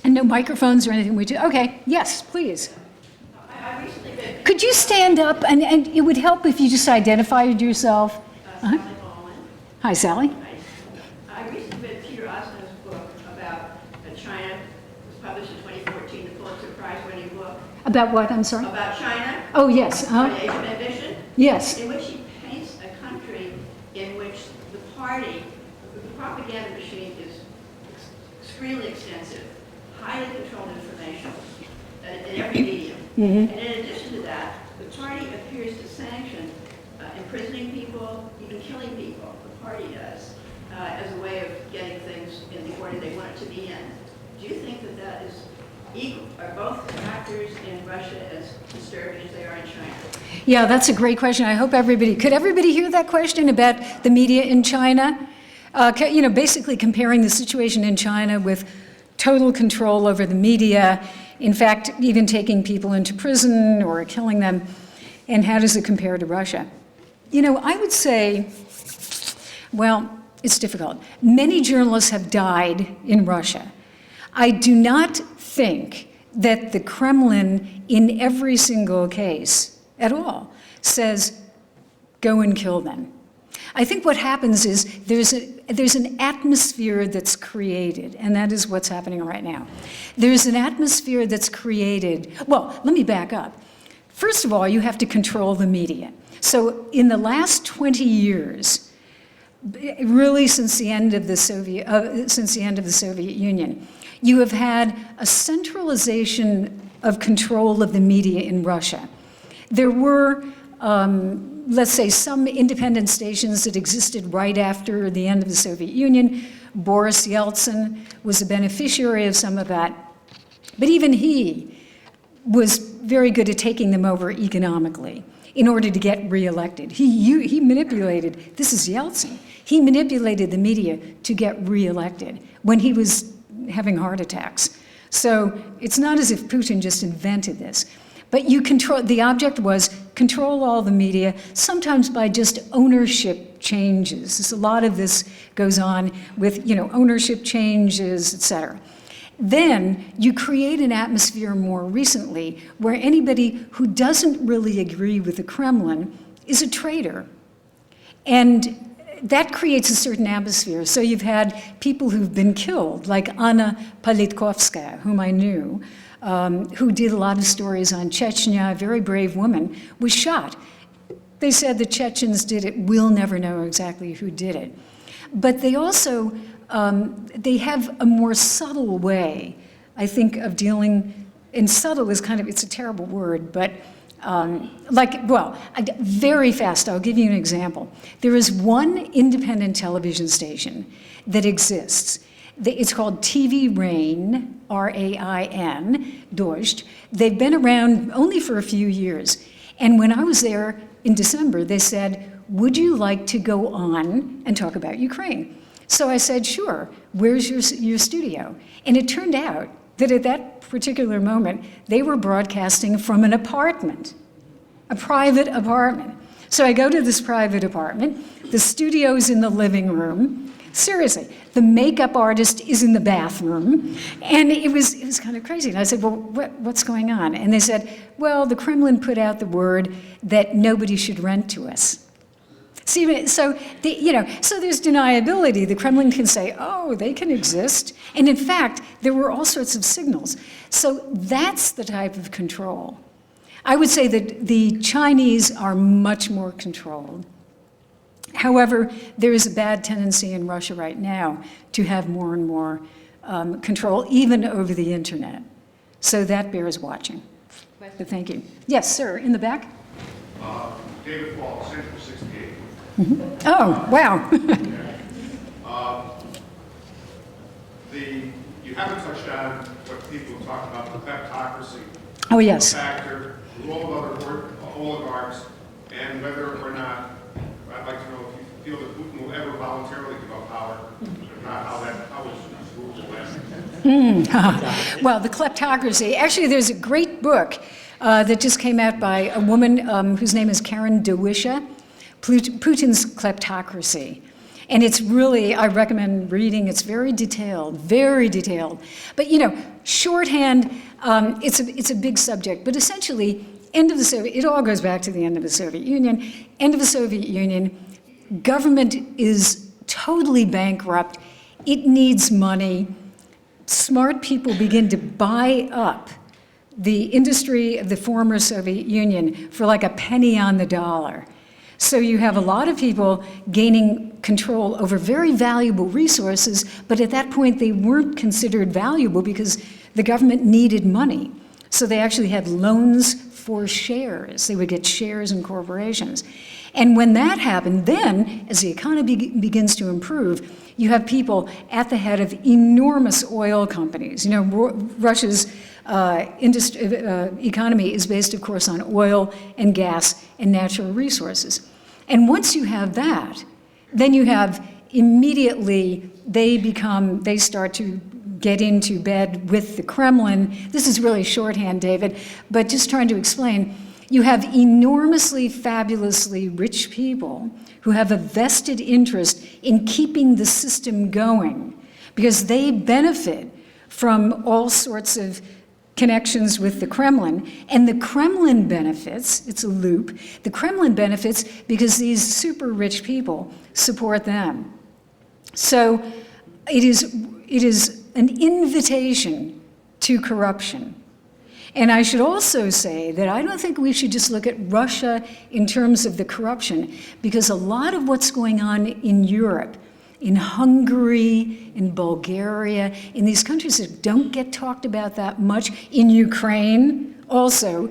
And no microphones or anything we do? Okay, yes, please. I recently read Could you stand up, and it would help if you just identified yourself. Sally Uh-huh. Bowman. Hi, Sally. I recently read Peter Osmond's book about China. It was published in 2014, the Pulitzer Prize-winning book About what, I'm sorry? about China, Oh, yes. the Age of Ambition, Yes. in which he paints a country in which the party, the propaganda machine is extremely extensive, highly controlled information in every medium. And in addition to that, the party appears to sanction imprisoning people, even killing people, the party does, as a way of getting things in the order they want it to be in. Do you think that that is equal? Are both factors in Russia as disturbing as they are in China? Yeah, that's a great question. I hope could everybody hear that question about the media in China? Basically comparing the situation in China with total control over the media, in fact, even taking people into prison or killing them, and how does it compare to Russia? I would say, well, it's difficult. Many journalists have died in Russia. I do not think that the Kremlin, in every single case at all, says, go and kill them. I think what happens is there's an atmosphere that's created, and that is what's happening right now. There's an atmosphere that's created. Well, let me back up. First of all, you have to control the media. So in the last 20 years, really since the end of the Soviet Union, you have had a centralization of control of the media in Russia. There were, let's say, some independent stations that existed right after the end of the Soviet Union. Boris Yeltsin was a beneficiary of some of that. But even he was very good at taking them over economically in order to get reelected. He manipulated, this is Yeltsin, he manipulated the media to get reelected when he was having heart attacks. So it's not as if Putin just invented this. But the object was control all the media, sometimes by just ownership changes. A lot of this goes on with, ownership changes, et cetera. Then you create an atmosphere more recently where anybody who doesn't really agree with the Kremlin is a traitor. And that creates a certain atmosphere. So you've had people who've been killed, like Anna Politkovskaya, whom I knew, who did a lot of stories on Chechnya, a very brave woman, was shot. They said the Chechens did it. We'll never know exactly who did it. But they also, they have a more subtle way, I think, of dealing, and subtle is it's a terrible word, but very fast, I'll give you an example. There is one independent television station that exists. It's called TV Rain, R-A-I-N, Dost. They've been around only for a few years. And when I was there in December, they said, would you like to go on and talk about Ukraine? So I said, sure, where's your studio? And it turned out that at that particular moment, they were broadcasting from an apartment, a private apartment. So I go to this private apartment, the studio's in the living room. Seriously, the makeup artist is in the bathroom, and it was kind of crazy. And I said, well, what's going on? And they said, well, the Kremlin put out the word that nobody should rent to us. See, so there's deniability. The Kremlin can say, oh, they can exist. And in fact, there were all sorts of signals. So that's the type of control. I would say that the Chinese are much more controlled. However, there is a bad tendency in Russia right now to have more and more control, even over the internet. So that bears watching. But thank you. Yes, sir, in the back. David Wall, Central 68. Mm-hmm. Oh, wow. You haven't touched on what people talk about, the kleptocracy. Oh, yes. Factor, the role of other oligarchs, and whether or not, I'd like to know if you feel that Putin will ever voluntarily give up power, if not, how his rules will last. Well, the kleptocracy. Actually, there's a great book that just came out by a woman whose name is Karen DeWisha, Putin's Kleptocracy. And it's really, I recommend reading. It's very detailed, very detailed. But shorthand, it's a big subject. But essentially, End of the Soviet, it all goes back to the end of the Soviet Union. End of the Soviet Union, government is totally bankrupt. It needs money. Smart people begin to buy up the industry of the former Soviet Union for like a penny on the dollar. So you have a lot of people gaining control over very valuable resources, but at that point they weren't considered valuable because the government needed money. So they actually had loans for shares. They would get shares in corporations. And when that happened, then, as the economy begins to improve, you have people at the head of enormous oil companies. You know, Russia's economy is based, of course, on oil and gas and natural resources. And once you have that, then you have immediately, they start to get into bed with the Kremlin. This is really shorthand, David, but just trying to explain. You have enormously, fabulously rich people who have a vested interest in keeping the system going because they benefit from all sorts of connections with the Kremlin. And the Kremlin benefits, it's a loop, the Kremlin benefits because these super rich people support them. So it is an invitation to corruption. And I should also say that I don't think we should just look at Russia in terms of the corruption, because a lot of what's going on in Europe, in Hungary, in Bulgaria, in these countries that don't get talked about that much, in Ukraine, also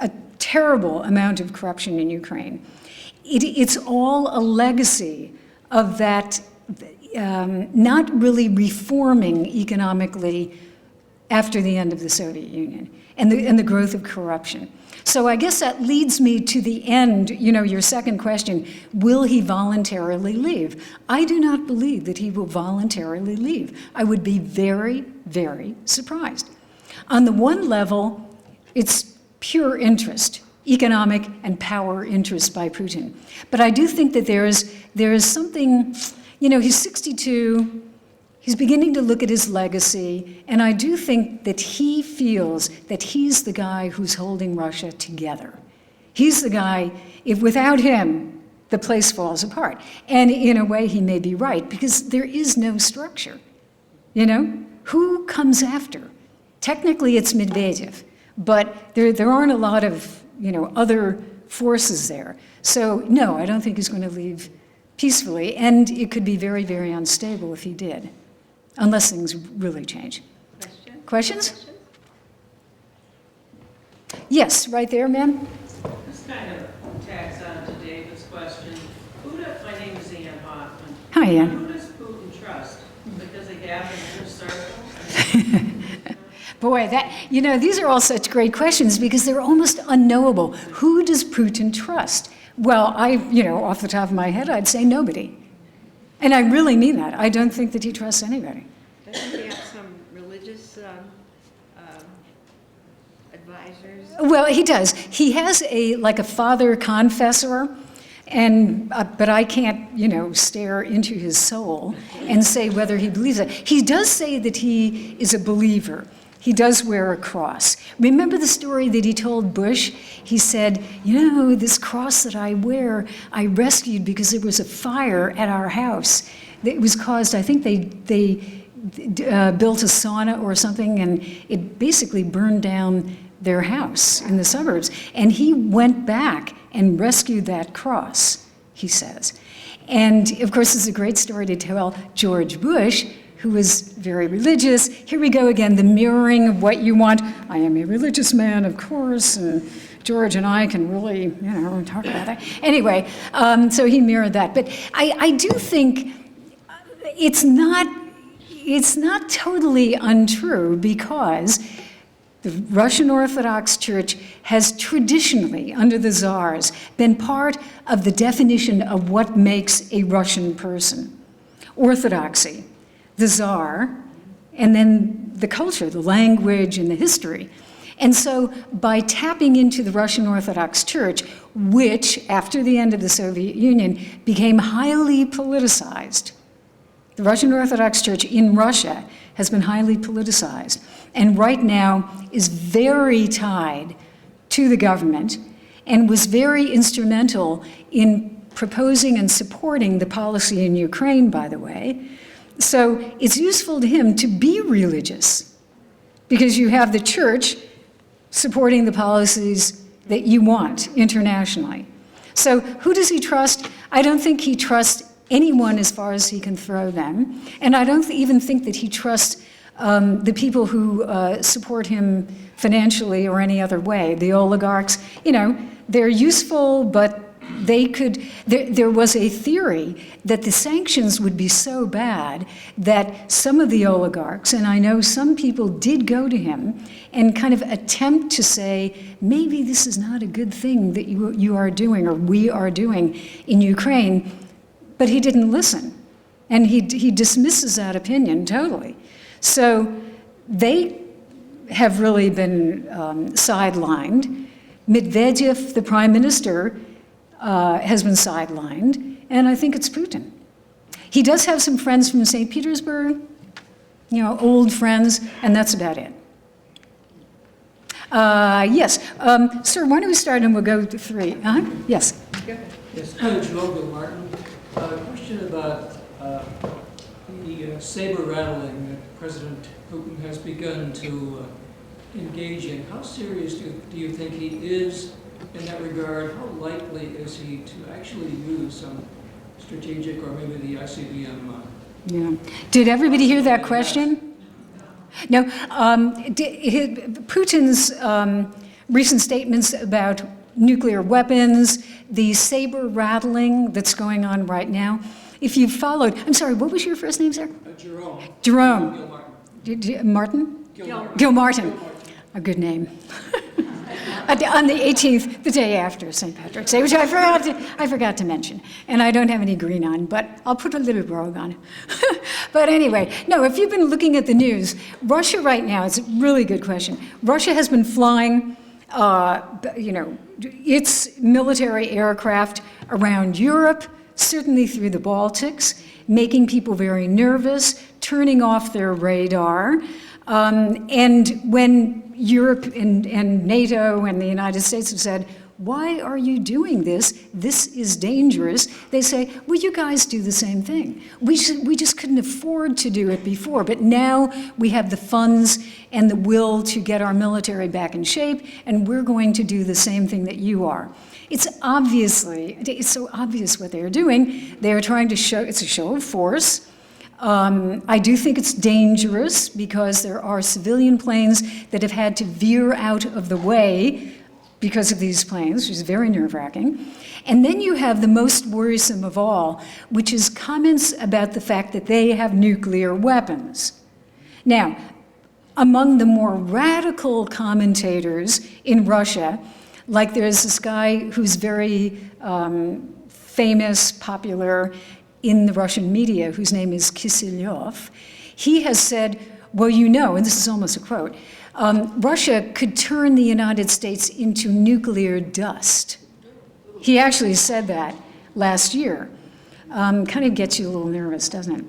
a terrible amount of corruption in Ukraine. It's all a legacy of that not really reforming economically after the end of the Soviet Union and the growth of corruption. So I guess that leads me to the end, you know, your second question, will he voluntarily leave? I do not believe that he will voluntarily leave. I would be very, very surprised. On the one level, it's pure interest, economic and power interest by Putin. But I do think that there is something, you know, he's 62, he's beginning to look at his legacy, and I do think that he feels that he's the guy who's holding Russia together. He's the guy, if without him, the place falls apart. And in a way, he may be right, because there is no structure. You know, who comes after? Technically, it's Medvedev, but there aren't a lot of, you know, other forces there. So no, I don't think he's going to leave peacefully, and it could be very, very unstable if he did. Unless things really change. Questions? Yes, right there, ma'am. This kind of tags on to David's question. My name is Ann Hoffman. Hi, Ann. Who does Putin trust? Because they have in his circle? Boy, you know, these are all such great questions because they're almost unknowable. Who does Putin trust? Well, you know, off the top of my head, I'd say nobody. And I really mean that. I don't think that he trusts anybody. Doesn't he have some religious advisors? Well, he does. He has like a father confessor, and but I can't, you know, stare into his soul and say whether he believes it. He does say that he is a believer. He does wear a cross. Remember the story that he told Bush? He said, you know, this cross that I wear, I rescued because there was a fire at our house. It was caused, I think they built a sauna or something, and it basically burned down their house in the suburbs. And he went back and rescued that cross, he says. And of course, it's a great story to tell George Bush, who was very religious. Here we go again, the mirroring of what you want. I am a religious man, of course, and George and I can really, you know, talk about that. Anyway, so he mirrored that. But I do think it's not totally untrue, because the Russian Orthodox Church has traditionally, under the czars, been part of the definition of what makes a Russian person. Orthodoxy, the czar, and then the culture, the language, and the history. And so by tapping into the Russian Orthodox Church, which, after the end of the Soviet Union, became highly politicized, the Russian Orthodox Church in Russia has been highly politicized, and right now is very tied to the government and was very instrumental in proposing and supporting the policy in Ukraine, by the way. So it's useful to him to be religious because you have the church supporting the policies that you want internationally. So who does he trust? I don't think he trusts anyone as far as he can throw them. And I don't even think that he trusts the people who support him financially or any other way. The oligarchs, you know, they're useful, but they could, there was a theory that the sanctions would be so bad that some of the oligarchs, and I know some people did go to him and kind of attempt to say, maybe this is not a good thing that you are doing or we are doing in Ukraine, but he didn't listen. And he dismisses that opinion totally. So they have really been sidelined. Medvedev, the prime minister, has been sidelined, and I think it's Putin. He does have some friends from St. Petersburg, you know, old friends, and that's about it. Yes, sir, why don't we start and we'll go to three? Yes. Yes, Joe Martin. A question about the saber rattling that President Putin has begun to engage in. How serious do you think he is in that regard? How likely is he to actually use some strategic or maybe the ICBM? Yeah. Did everybody hear that question? No. Putin's recent statements about nuclear weapons, the saber rattling that's going on right now. If you followed, I'm sorry, what was your first name, sir? Jerome. Jerome. Gil Martin. Martin? Gil Martin. Gil Martin. A good name. On the 18th, the day after St. Patrick's Day, which I forgot to mention. And I don't have any green on, but I'll put a little robe on. But anyway, no, if you've been looking at the news, Russia right now, it's a really good question. Russia has been flying, its military aircraft around Europe, certainly through the Baltics, making people very nervous, turning off their radar. And when Europe and NATO and the United States have said, why are you doing this? This is dangerous. They say, well, you guys do the same thing. We just couldn't afford to do it before, but now we have the funds and the will to get our military back in shape, and we're going to do the same thing that you are. It's so obvious what they're doing. They're trying to show, it's a show of force. I do think it's dangerous because there are civilian planes that have had to veer out of the way because of these planes, which is very nerve-wracking. And then you have the most worrisome of all, which is comments about the fact that they have nuclear weapons. Now, among the more radical commentators in Russia, like there's this guy who's very famous, popular in the Russian media, whose name is Kiselyov, he has said, well, you know, and this is almost a quote, Russia could turn the United States into nuclear dust. He actually said that last year. Kind of gets you a little nervous, doesn't it?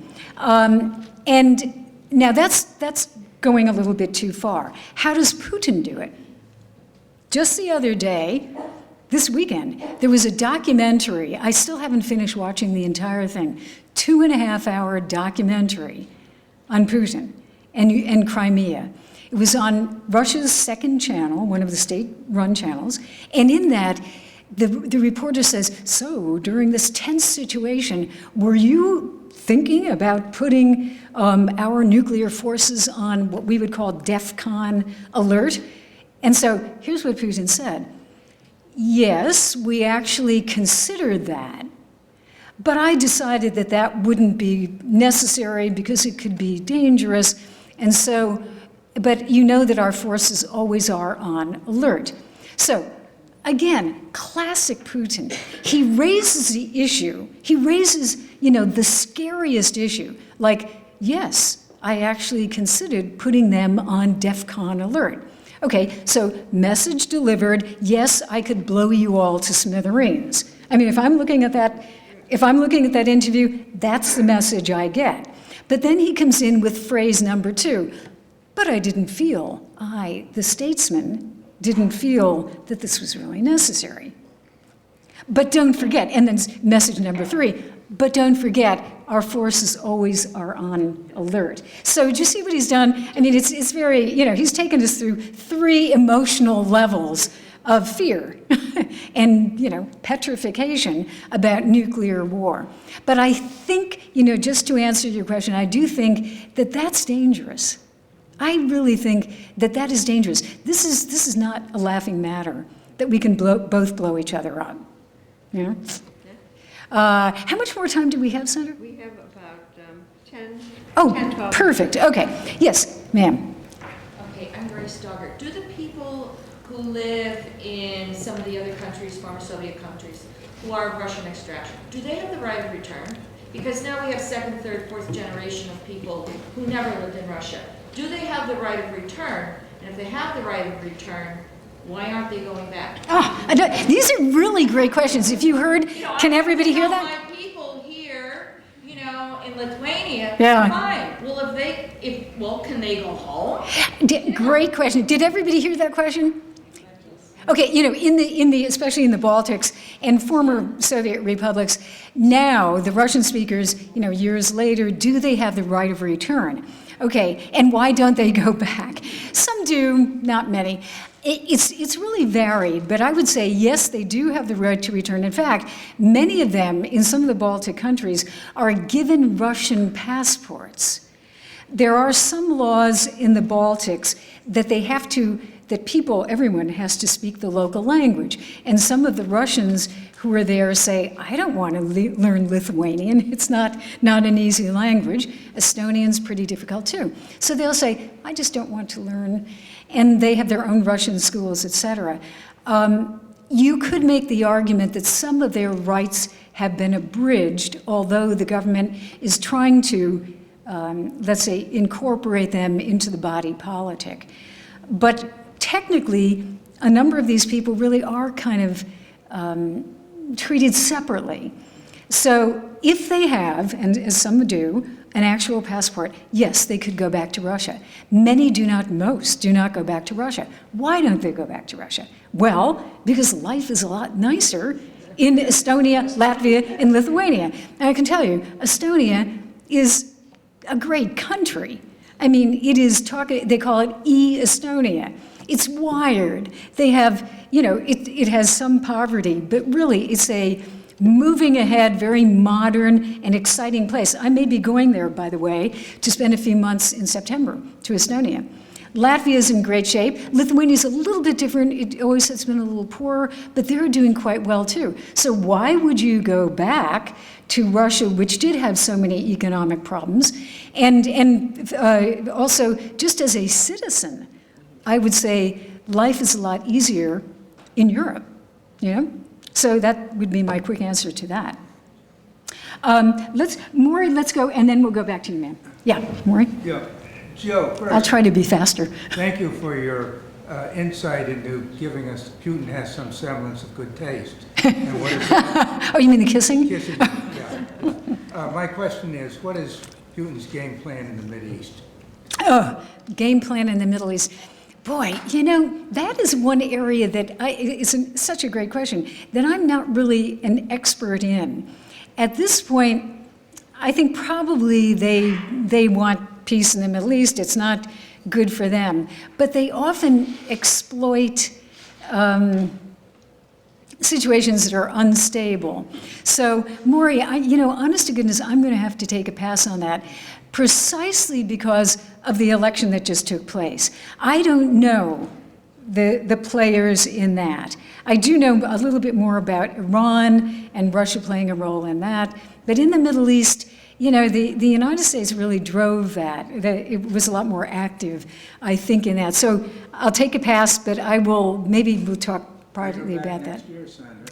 And now that's going a little bit too far. How does Putin do it? Just the other day, this weekend, there was a documentary. I still haven't finished watching the entire thing. 2.5-hour documentary on Putin and Crimea. It was on Russia's second channel, one of the state-run channels, and in that, the reporter says, so during this tense situation, were you thinking about putting our nuclear forces on what we would call DEFCON alert? And so here's what Putin said. Yes, we actually considered that, but I decided that that wouldn't be necessary because it could be dangerous, and so, but you know that our forces always are on alert. So, again, classic Putin. He raises the issue, he raises, the scariest issue, like, yes, I actually considered putting them on DEFCON alert. Okay, so message delivered, yes, I could blow you all to smithereens. I mean, if I'm looking at that interview, that's the message I get. But then he comes in with phrase number 2, but I didn't feel, the statesman, didn't feel that this was really necessary. But don't forget, and then message number 3, but don't forget, our forces always are on alert. So do you see what he's done? I mean, it's very, he's taken us through 3 emotional levels of fear and, petrification about nuclear war. But I think, just to answer your question, I do think that that's dangerous. I really think that that is dangerous. This is not a laughing matter, that we can both blow each other up. How much more time do we have, Senator? We have about 10, Oh, 10, 12 perfect. Okay. Yes, ma'am. Okay, I'm Grace Dougherty. Do the people who live in some of the other countries, former Soviet countries, who are of Russian extraction, do they have the right of return? Because now we have 2nd, 3rd, 4th generation of people who never lived in Russia. Do they have the right of return? And if they have the right of return, why aren't they going back? These are really great questions. If you heard, can everybody hear that? My people here, in Lithuania, Yeah. fine. Well, can they go home? Great question. Did everybody hear that question? Okay, especially in the Baltics and former Soviet republics, now the Russian speakers, years later, do they have the right of return? Okay, and why don't they go back? Some do, not many. It's really varied, but I would say, yes, they do have the right to return. In fact, many of them in some of the Baltic countries are given Russian passports. There are some laws in the Baltics that everyone has to speak the local language. And some of the Russians who are there say, I don't want to learn Lithuanian. It's not an easy language. Estonian's pretty difficult too. So they'll say, I just don't want to learn. And they have their own Russian schools, etc. You could make the argument that some of their rights have been abridged, although the government is trying to, let's say, incorporate them into the body politic. But technically, a number of these people really are kind of treated separately. So if they have, and as some do, an actual passport, yes, they could go back to Russia. Many do not, most do not go back to Russia. Why don't they go back to Russia? Well, because life is a lot nicer in Estonia, Latvia, and Lithuania. And I can tell you, Estonia is a great country. I mean, they call it e-Estonia. It's wired. They have, it has some poverty, but really it's a moving ahead, very modern and exciting place. I may be going there, by the way, to spend a few months in September to Estonia. Latvia is in great shape. Lithuania is a little bit different. It always has been a little poorer, but they're doing quite well too. So why would you go back to Russia, which did have so many economic problems? And also, just as a citizen, I would say life is a lot easier in Europe, So that would be my quick answer to that. Maury, let's go, and then we'll go back to you, ma'am. Yeah, Maury? Yeah. Joe, first, I'll try to be faster. thank you for your insight into giving us Putin has some semblance of good taste. And what is Oh, you mean the kissing? kissing? Yeah. My question is, what is Putin's game plan in the Mideast? Oh, game plan in the Middle East. Boy, that is one area that it's such a great question that I'm not really an expert in. At this point, I think probably they want peace in the Middle East. It's not good for them. But they often exploit situations that are unstable. So, Maury, honest to goodness, I'm going to have to take a pass on that, precisely because of the election that just took place. I don't know the players in that. I do know a little bit more about Iran and Russia playing a role in that. But in the Middle East, the United States really drove that. It was a lot more active, I think, in that. So I'll take a pass, but maybe we'll talk privately about that.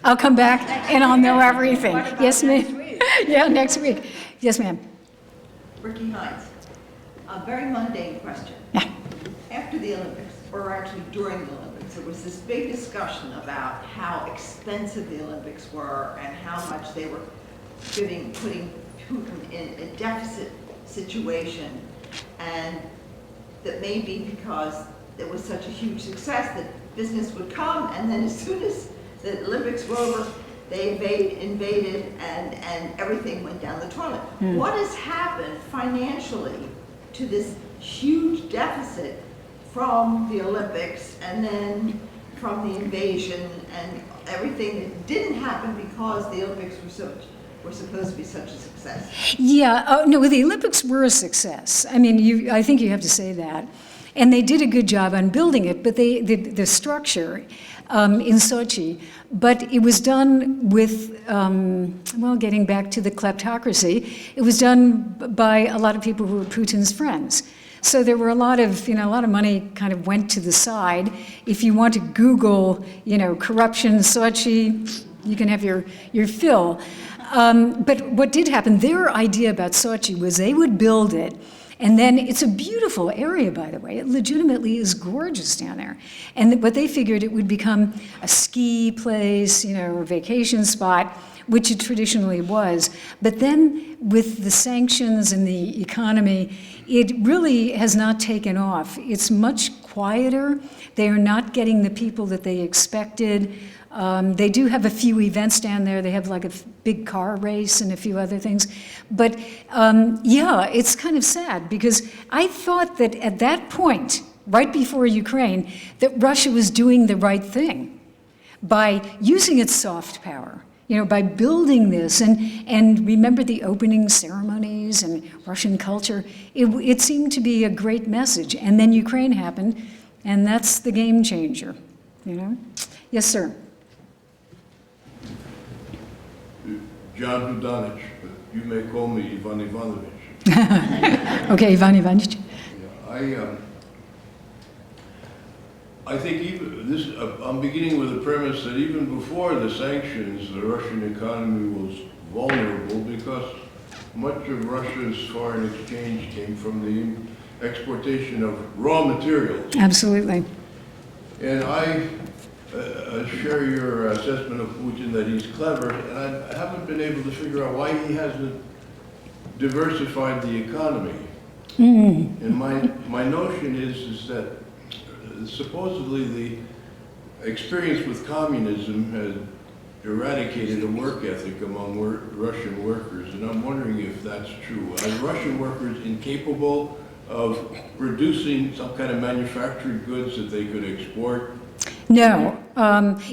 I'll come back and I'll know everything. Yes, ma'am. Yeah, next week. Yes, ma'am. Ricky Hines, a very mundane question. Yeah. After the Olympics, or actually during the Olympics, there was this big discussion about how expensive the Olympics were and how much they were putting Putin in a deficit situation, and that maybe because it was such a huge success that business would come, and then as soon as the Olympics were over, they invaded, and everything went down the toilet. What has happened financially to this huge deficit from the Olympics and then from the invasion and everything that didn't happen because the Olympics were supposed to be such a success? Yeah, no, the Olympics were a success. I mean, I think you have to say that. And they did a good job on building it, but the structure in Sochi, but it was done with, well, getting back to the kleptocracy, it was done by a lot of people who were Putin's friends. So there were a lot of money kind of went to the side. If you want to Google, corruption, Sochi, you can have your fill. But what did happen, their idea about Sochi was they would build it, and then it's a beautiful area, by the way. It legitimately is gorgeous down there. And what they figured, it would become a ski place, a vacation spot, which it traditionally was. But then with the sanctions and the economy, it really has not taken off. It's much quieter. They are not getting the people that they expected. They do have a few events down there. They have like a big car race and a few other things. But yeah, it's kind of sad because I thought that at that point, right before Ukraine, that Russia was doing the right thing by using its soft power, by building this. And remember the opening ceremonies and Russian culture. It seemed to be a great message. And then Ukraine happened, and that's the game changer, Yes, sir. John Hudanich, but you may call me Ivan Ivanovich. Okay, Ivan Ivanovich. Yeah, I think even this, I'm beginning with the premise that even before the sanctions, the Russian economy was vulnerable because much of Russia's foreign exchange came from the exportation of raw materials. Absolutely. And I share your assessment of Putin that he's clever, and I haven't been able to figure out why he hasn't diversified the economy. And my notion is that supposedly the experience with communism has eradicated a work ethic among Russian workers, and I'm wondering if that's true. Are Russian workers incapable of producing some kind of manufactured goods that they could export? No.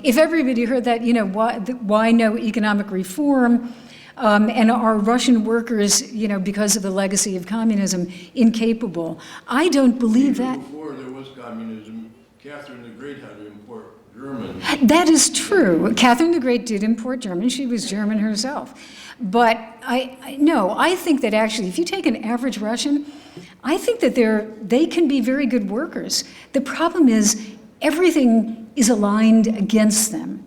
If everybody heard that, why no economic reform? And are Russian workers, because of the legacy of communism, incapable? I don't believe that. Before there was communism, Catherine the Great had to import German. That is true. Catherine the Great did import German. She was German herself. But I think that actually, if you take an average Russian, I think that they can be very good workers. The problem is everything is aligned against them.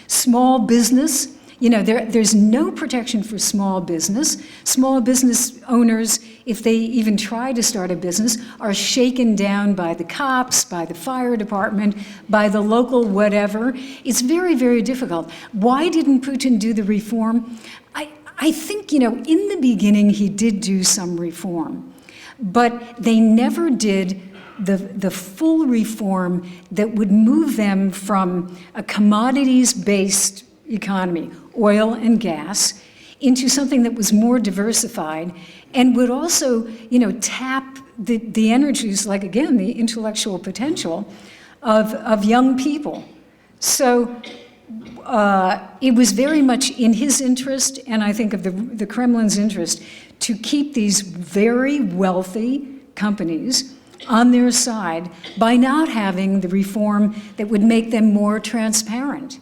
Small business, there's no protection for small business. Small business owners, if they even try to start a business, are shaken down by the cops, by the fire department, by the local whatever. It's very, very difficult. Why didn't Putin do the reform? I think, in the beginning he did do some reform, but they never did the full reform that would move them from a commodities-based economy, oil and gas, into something that was more diversified and would also, tap the energies, like, again, the intellectual potential of young people. So it was very much in his interest, and I think of the Kremlin's interest, to keep these very wealthy companies on their side by not having the reform that would make them more transparent.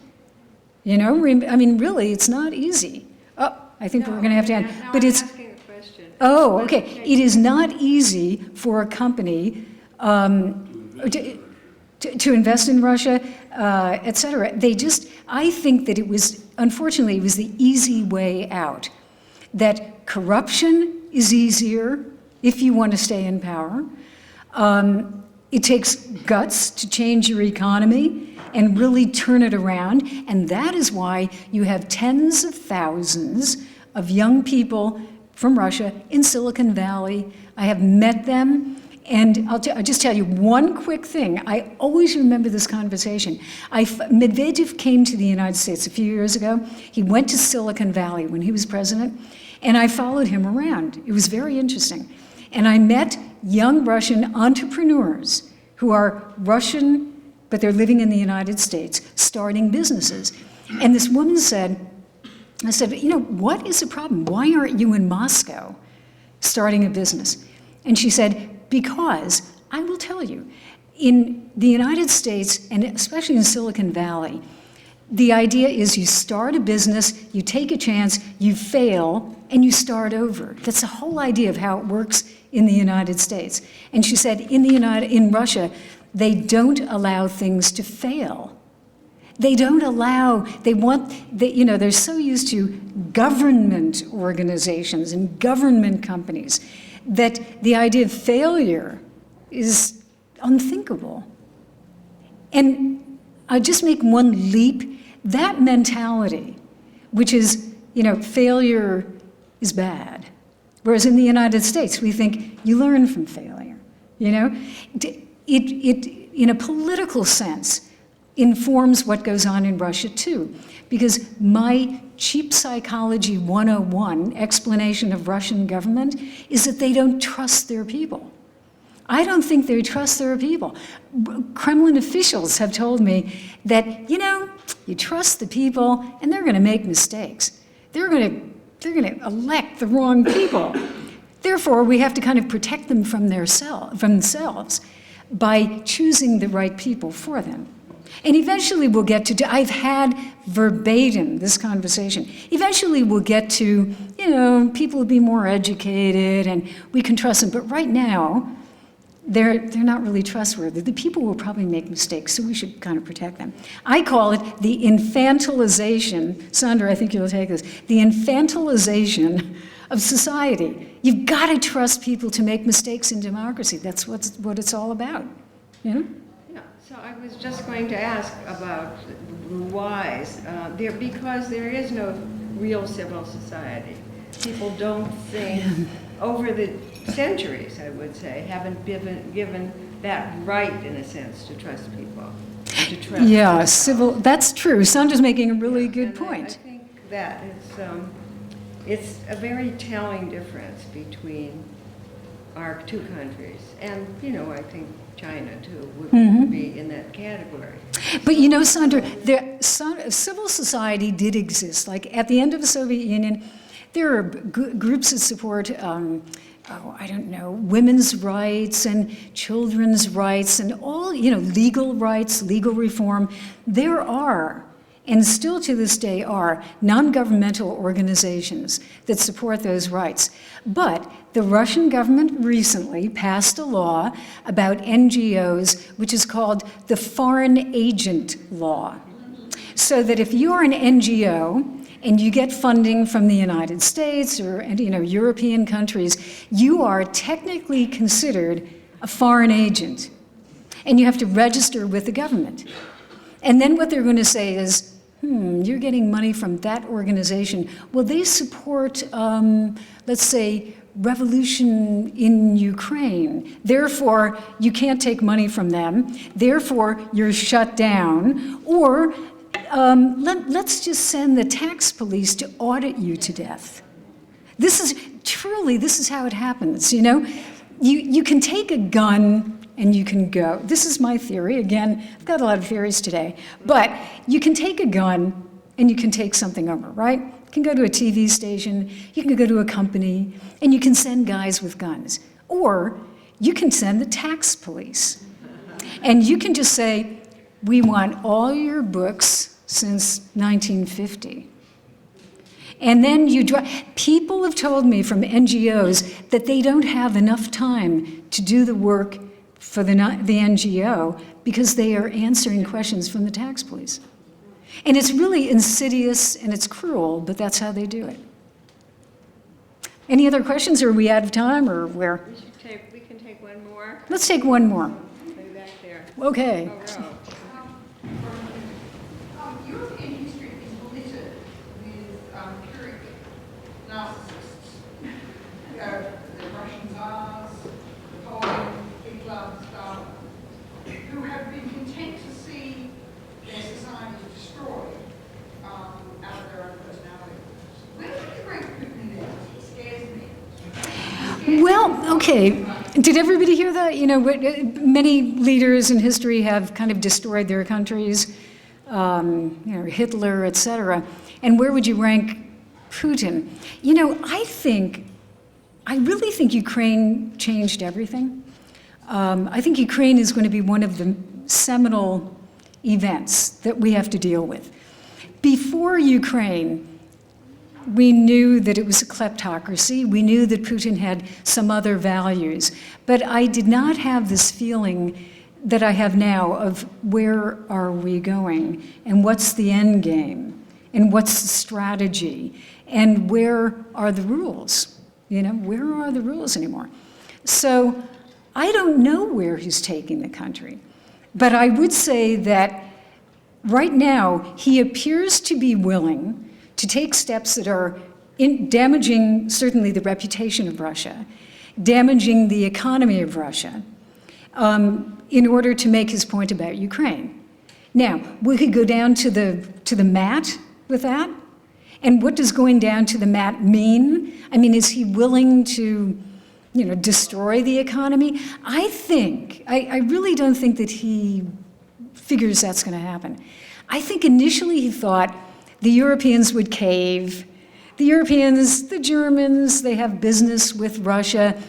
Really, it's not easy. Oh, I think we're going to have to end. But it's asking a question. Oh, okay. It is not easy for a company to invest in Russia, et cetera. I think that unfortunately, it was the easy way out. That corruption is easier if you want to stay in power. It takes guts to change your economy and really turn it around. And that is why you have tens of thousands of young people from Russia in Silicon Valley. I have met them And I'll just tell you one quick thing. I always remember this conversation. Medvedev came to the United States a few years ago. He went to Silicon Valley when he was president, and I followed him around. It was very interesting. And I met young Russian entrepreneurs who are Russian, but they're living in the United States, starting businesses. And this woman said, I said, you know, what is the problem? Why aren't you in Moscow starting a business? And she said, because I will tell you, in the United States, and especially in Silicon Valley, the idea is you start a business, you take a chance, you fail, and you start over. That's the whole idea of how it works in the United States. And she said, in Russia, they don't allow things to fail. They don't allow, they're so used to government organizations and government companies that the idea of failure is unthinkable. And I'll just make one leap. That mentality, which is, failure is bad. Whereas in the United States, we think you learn from failure, It, in a political sense, informs what goes on in Russia too. Because my cheap psychology 101 explanation of Russian government is that they don't trust their people. I don't think they trust their people. Kremlin officials have told me that, you trust the people and they're going to make mistakes. They're going to elect the wrong people. Therefore, we have to kind of protect them from themselves by choosing the right people for them. And eventually we'll get to, I've had verbatim this conversation, eventually we'll get to, people will be more educated and we can trust them. But right now, they're not really trustworthy. The people will probably make mistakes, so we should kind of protect them. I call it the infantilization, Sandra, I think you'll take this, the infantilization of society. You've got to trust people to make mistakes in democracy. That's what it's all about, Yeah, so I was just going to ask about whys. Because there is no real civil society. People don't think, over the centuries, I would say, haven't given that right, in a sense, to trust people. To trust people. That's true. Sandra's making a really good point. I think that it's a very telling difference between our two countries. And, I think China, too, would be in that category. But Sandra, civil society did exist. Like at the end of the Soviet Union, there are groups that support, women's rights and children's rights and all, legal rights, legal reform. There are, and still to this day are, non-governmental organizations that support those rights. But the Russian government recently passed a law about NGOs, which is called the Foreign Agent Law. So that if you're an NGO and you get funding from the United States or European countries, you are technically considered a foreign agent. And you have to register with the government. And then what they're going to say is, you're getting money from that organization. Well, they support, let's say, revolution in Ukraine. Therefore, you can't take money from them. Therefore, you're shut down. Or let's just send the tax police to audit you to death. This is how it happens, You can take a gun and you can go. This is my theory. Again, I've got a lot of theories today. But you can take a gun and you can take something over, right? You can go to a TV station, you can go to a company, and you can send guys with guns. Or you can send the tax police. And you can just say, we want all your books since 1950. And then people have told me from NGOs that they don't have enough time to do the work for the NGO because they are answering questions from the tax police. And it's really insidious and it's cruel, but that's how they do it. Any other questions, or are we out of time, or where? We can take one more. Let's take one more. Way back there. Okay. European history is littered with pyrrhic narcissists. The Russian Tsars, Napoleon, Well, okay. Did everybody hear that? You know, many leaders in history have kind of destroyed their countries, you know, Hitler, et cetera. And where would you rank Putin? You know, I really think Ukraine changed everything. I think Ukraine is going to be one of the seminal events that we have to deal with. Before Ukraine, we knew that it was a kleptocracy. We knew that Putin had some other values. But I did not have this feeling that I have now of where are we going and what's the end game and what's the strategy and where are the rules? You know, where are the rules anymore? So I don't know where he's taking the country. But I would say that right now he appears to be willing to take steps that are damaging certainly the reputation of Russia, damaging the economy of Russia, in order to make his point about Ukraine. Now, we could go down to the mat with that. And what does going down to the mat mean? I mean, is he willing to, you know, destroy the economy? I really don't think that he figures that's going to happen. I think initially he thought the Europeans would cave. The Europeans, the Germans, they have business with Russia.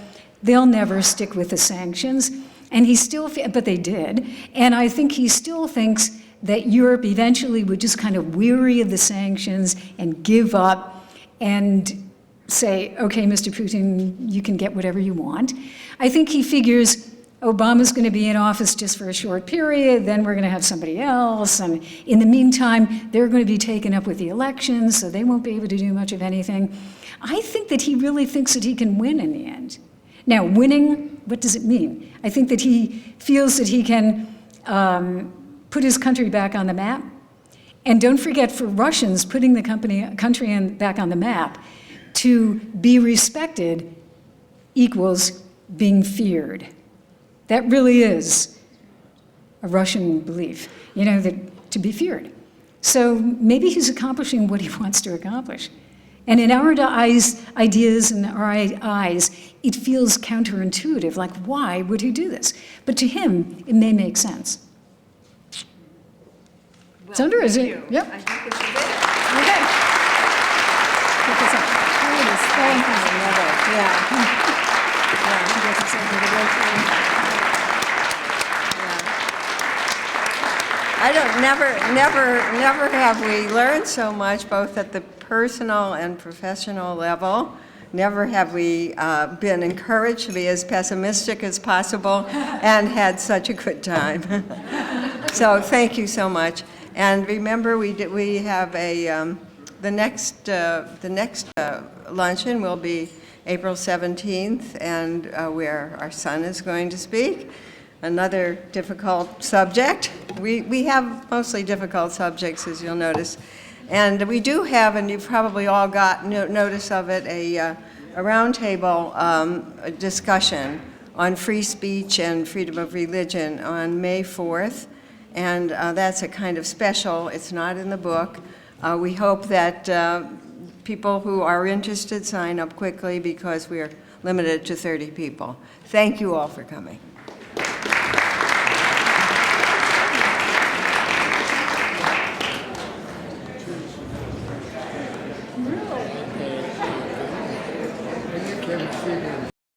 They'll never stick with the sanctions. And he still, but they did. And I think he still thinks that Europe eventually would just kind of weary of the sanctions and give up and say, okay, Mr. Putin, you can get whatever you want. I think he figures Obama's going to be in office just for a short period, then we're going to have somebody else, and in the meantime, they're going to be taken up with the elections, so they won't be able to do much of anything. I think that he really thinks that he can win in the end. Now, winning, what does it mean? I think that he feels that he can put his country back on the map. And don't forget, for Russians, putting the country back on the map, to be respected equals being feared. That really is a Russian belief, you know, that to be feared. So maybe he's accomplishing what he wants to accomplish. And in our ideas and our eyes, it feels counterintuitive, like why would he do this? But to him, it may make sense. Well, Sandra, is thank it? you. Yep. I think it's a bit. Okay. Pick this up. Thank you, another. Yeah. I don't, never have we learned so much, both at the personal and professional level. Never have we been encouraged to be as pessimistic as possible and had such a good time. So thank you so much. And remember, we have a, the next luncheon will be April 17th, and where our son is going to speak. Another difficult subject. We have mostly difficult subjects, as you'll notice. And we do have, and you've probably all got notice of it, a roundtable discussion on free speech and freedom of religion on May 4th. And that's a kind of special. It's not in the book. We hope that people who are interested sign up quickly, because we're limited to 30 people. Thank you all for coming.